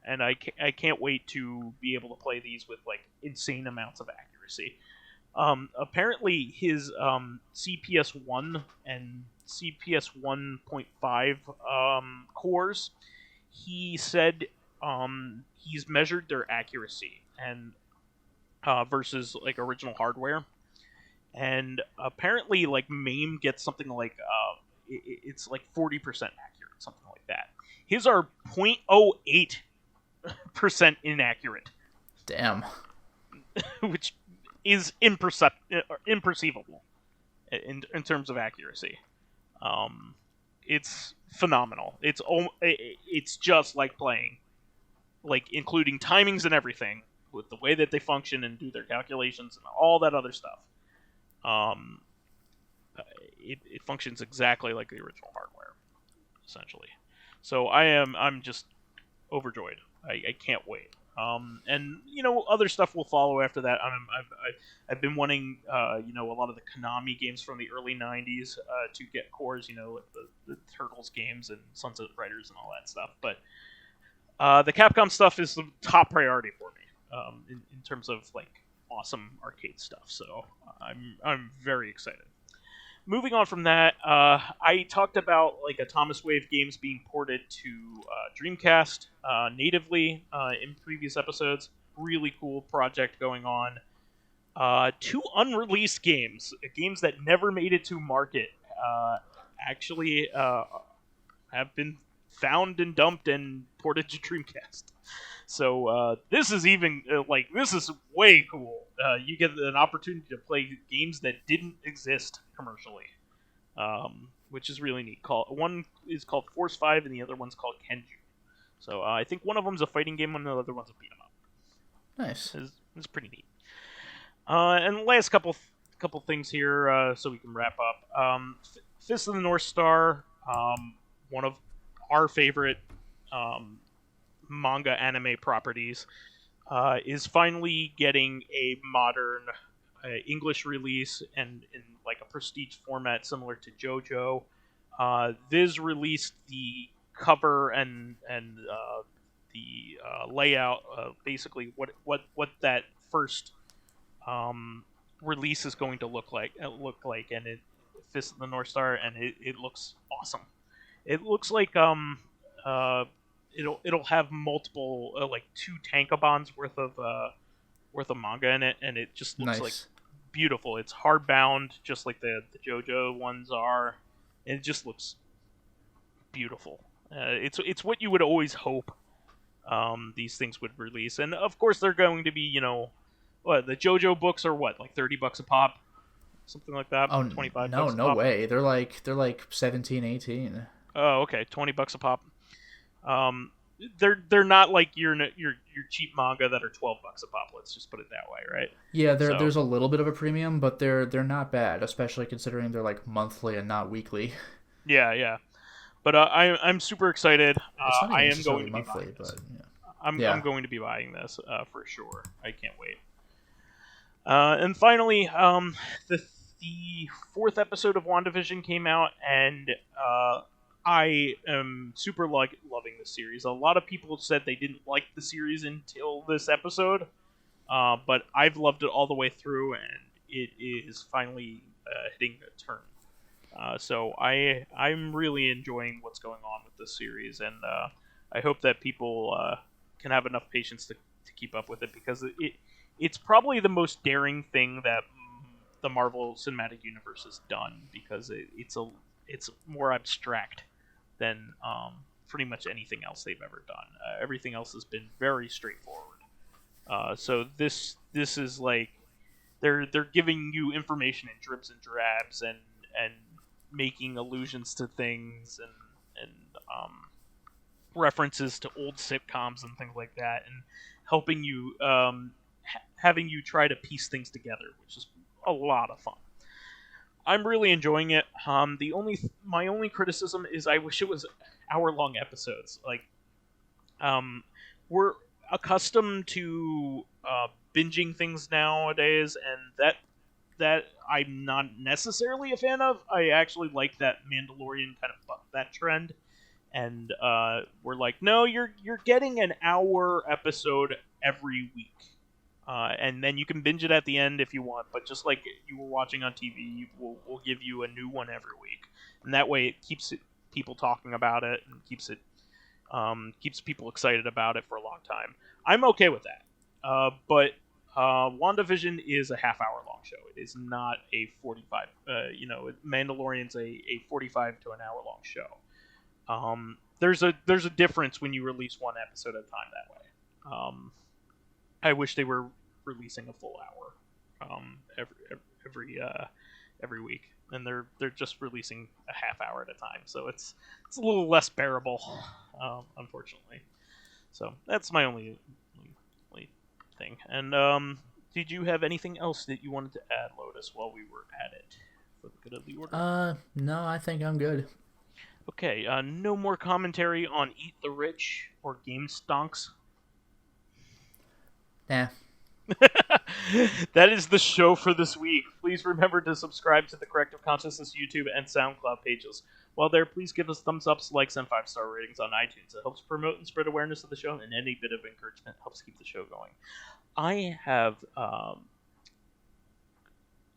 and I can't wait to be able to play these with like insane amounts of accuracy. Apparently, his CPS1 and CPS 1.5 cores, he said he's measured their accuracy and versus like original hardware, and apparently like MAME gets something like it's like 40% accurate, something like that. His are 0.08% inaccurate. Damn. Which is imperceivable in terms of accuracy. It's phenomenal. It's just like playing, like including timings and everything with the way that they function and do their calculations and all that other stuff. It functions exactly like the original hardware, essentially. So I'm just overjoyed. I can't wait. And other stuff will follow after that. I've been wanting a lot of the Konami games from the early '90s to get cores, like the Turtles games and Sunset Riders and all that stuff. But the Capcom stuff is the top priority for me in terms of like awesome arcade stuff. So I'm very excited. Moving on from that, I talked about like Atomiswave games being ported to Dreamcast natively in previous episodes. Really cool project going on. 2 unreleased games that never made it to market, actually have been found and dumped and ported to Dreamcast. So this is even this is way cool. You get an opportunity to play games that didn't exist commercially, which is really neat. One is called Force 5 and the other one's called Kenju. So I think one of them's a fighting game and the other one's a beat 'em up. Nice. It's pretty neat. And the last couple things here, so we can wrap up. Fist of the North Star, one of our favorite manga anime properties, is finally getting a modern English release and in like a prestige format similar to JoJo. Viz released the cover and the layout, basically what that first release is going to look like, and it Fist of the North Star, and it looks awesome. It looks like it'll have multiple like 2 tankobons worth of manga in it, and it just looks like beautiful. It's hardbound, just like the JoJo ones are, and it just looks beautiful. It's what you would always hope these things would release, and of course they're going to be the JoJo books are like $30 a pop, something like that. Oh, 25. No way. They're like 17, 18. Oh, okay, $20 a pop. They're not like your cheap manga that are $12 a pop. Let's just put it that way, right? Yeah, there's a little bit of a premium, but they're not bad, especially considering they're like monthly and not weekly. Yeah. But I'm super excited. I am going to monthly, be but yeah. I'm going to be buying this for sure. I can't wait. And finally, the fourth episode of WandaVision came out, and I am super loving this series. A lot of people said they didn't like the series until this episode, but I've loved it all the way through, and it is finally hitting a turn. So I'm really enjoying what's going on with this series, and I hope that people can have enough patience to keep up with it, because it's probably the most daring thing that the Marvel Cinematic Universe has done, because it's more abstract than pretty much anything else they've ever done. Everything else has been very straightforward. So this is like they're giving you information in dribs and drabs, and making allusions to things, and references to old sitcoms and things like that, and helping you having you try to piece things together, which is a lot of fun. I'm really enjoying it. My only criticism is I wish it was hour-long episodes. Like, we're accustomed to binging things nowadays, and that I'm not necessarily a fan of. I actually like that Mandalorian kind of bucked that trend, and we're like, no, you're getting an hour episode every week. And then you can binge it at the end if you want, but just like you were watching on TV, we'll give you a new one every week, and that way it keeps people talking about it, and keeps people excited about it for a long time. I'm okay with that, but WandaVision is a half-hour long show. It is not a 45. Mandalorian's a 45 to an hour long show. There's a difference when you release one episode at a time that way. I wish they were releasing a full hour every week, and they're just releasing a half hour at a time, so it's a little less bearable, unfortunately. So that's my only thing. And did you have anything else that you wanted to add, Lotus, while we were at it, for the good of the order? No, I think I'm good. Okay, no more commentary on Eat the Rich or Game Stonks. Nah. That is the show for this week. Please remember to subscribe to the Corrective Consciousness YouTube and Soundcloud pages. While there, please give us thumbs ups, likes, and 5-star ratings on iTunes. It helps promote and spread awareness of the show, and any bit of encouragement helps keep the show going. I have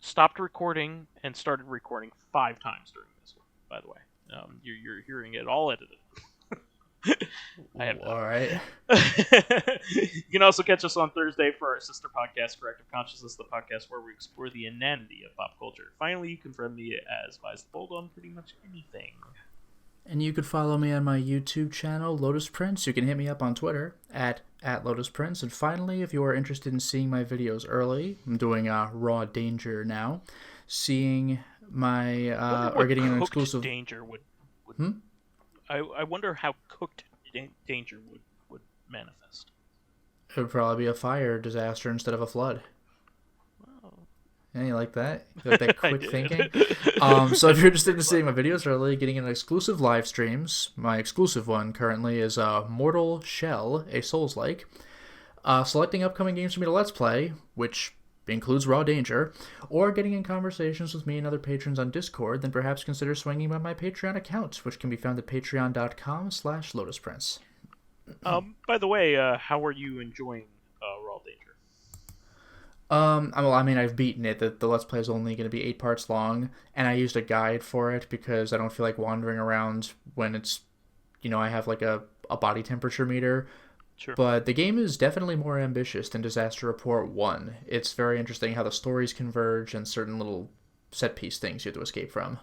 stopped recording and started recording 5 times during this one, by the way. You're hearing it all edited. I have all right. You can also catch us on Thursday for our sister podcast, Corrective Consciousness, the podcast where we explore the inanity of pop culture. Finally, you can friend me as vysethebold on pretty much anything. And you could follow me on my YouTube channel, Lotus Prince. You can hit me up on Twitter at Lotus Prince. And finally, if you are interested in seeing my videos early, I'm doing Raw Danger now. Seeing my or getting an exclusive Danger would. I wonder how cooked danger would manifest. It would probably be a fire disaster instead of a flood. Wow. Yeah, you like that? You like that quick thinking? So if you're interested in seeing my videos early, getting in exclusive live streams, my exclusive one currently is Mortal Shell, a Souls-like. Selecting upcoming games for me to Let's Play, which includes Raw Danger, or getting in conversations with me and other patrons on Discord, then perhaps consider swinging by my Patreon account, which can be found at patreon.com/LotusPrince. By the way, how are you enjoying Raw Danger? I've beaten it. The Let's Play is only going to be 8 parts long, and I used a guide for it because I don't feel like wandering around when it's, I have like a body temperature meter. Sure. But the game is definitely more ambitious than Disaster Report 1. It's very interesting how the stories converge and certain little set-piece things you have to escape from.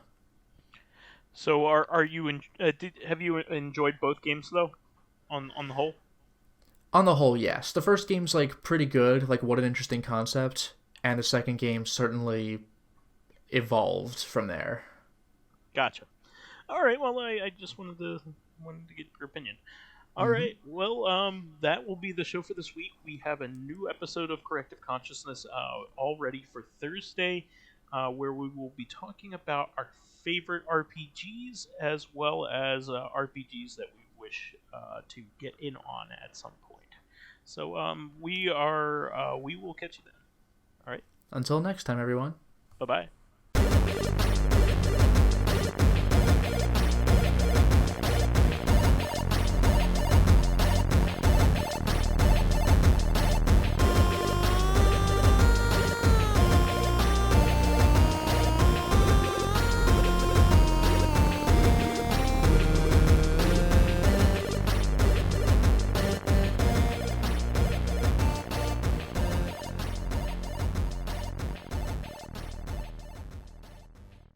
So are you have you enjoyed both games, though, on the whole? On the whole, yes. The first game's pretty good, what an interesting concept, and the second game certainly evolved from there. Gotcha. All right, well, I just wanted to get your opinion. All right, well, that will be the show for this week. We have a new episode of Corrective Consciousness all ready for Thursday, where we will be talking about our favorite RPGs, as well as RPGs that we wish to get in on at some point. So we will catch you then. All right. Until next time, everyone. Bye bye.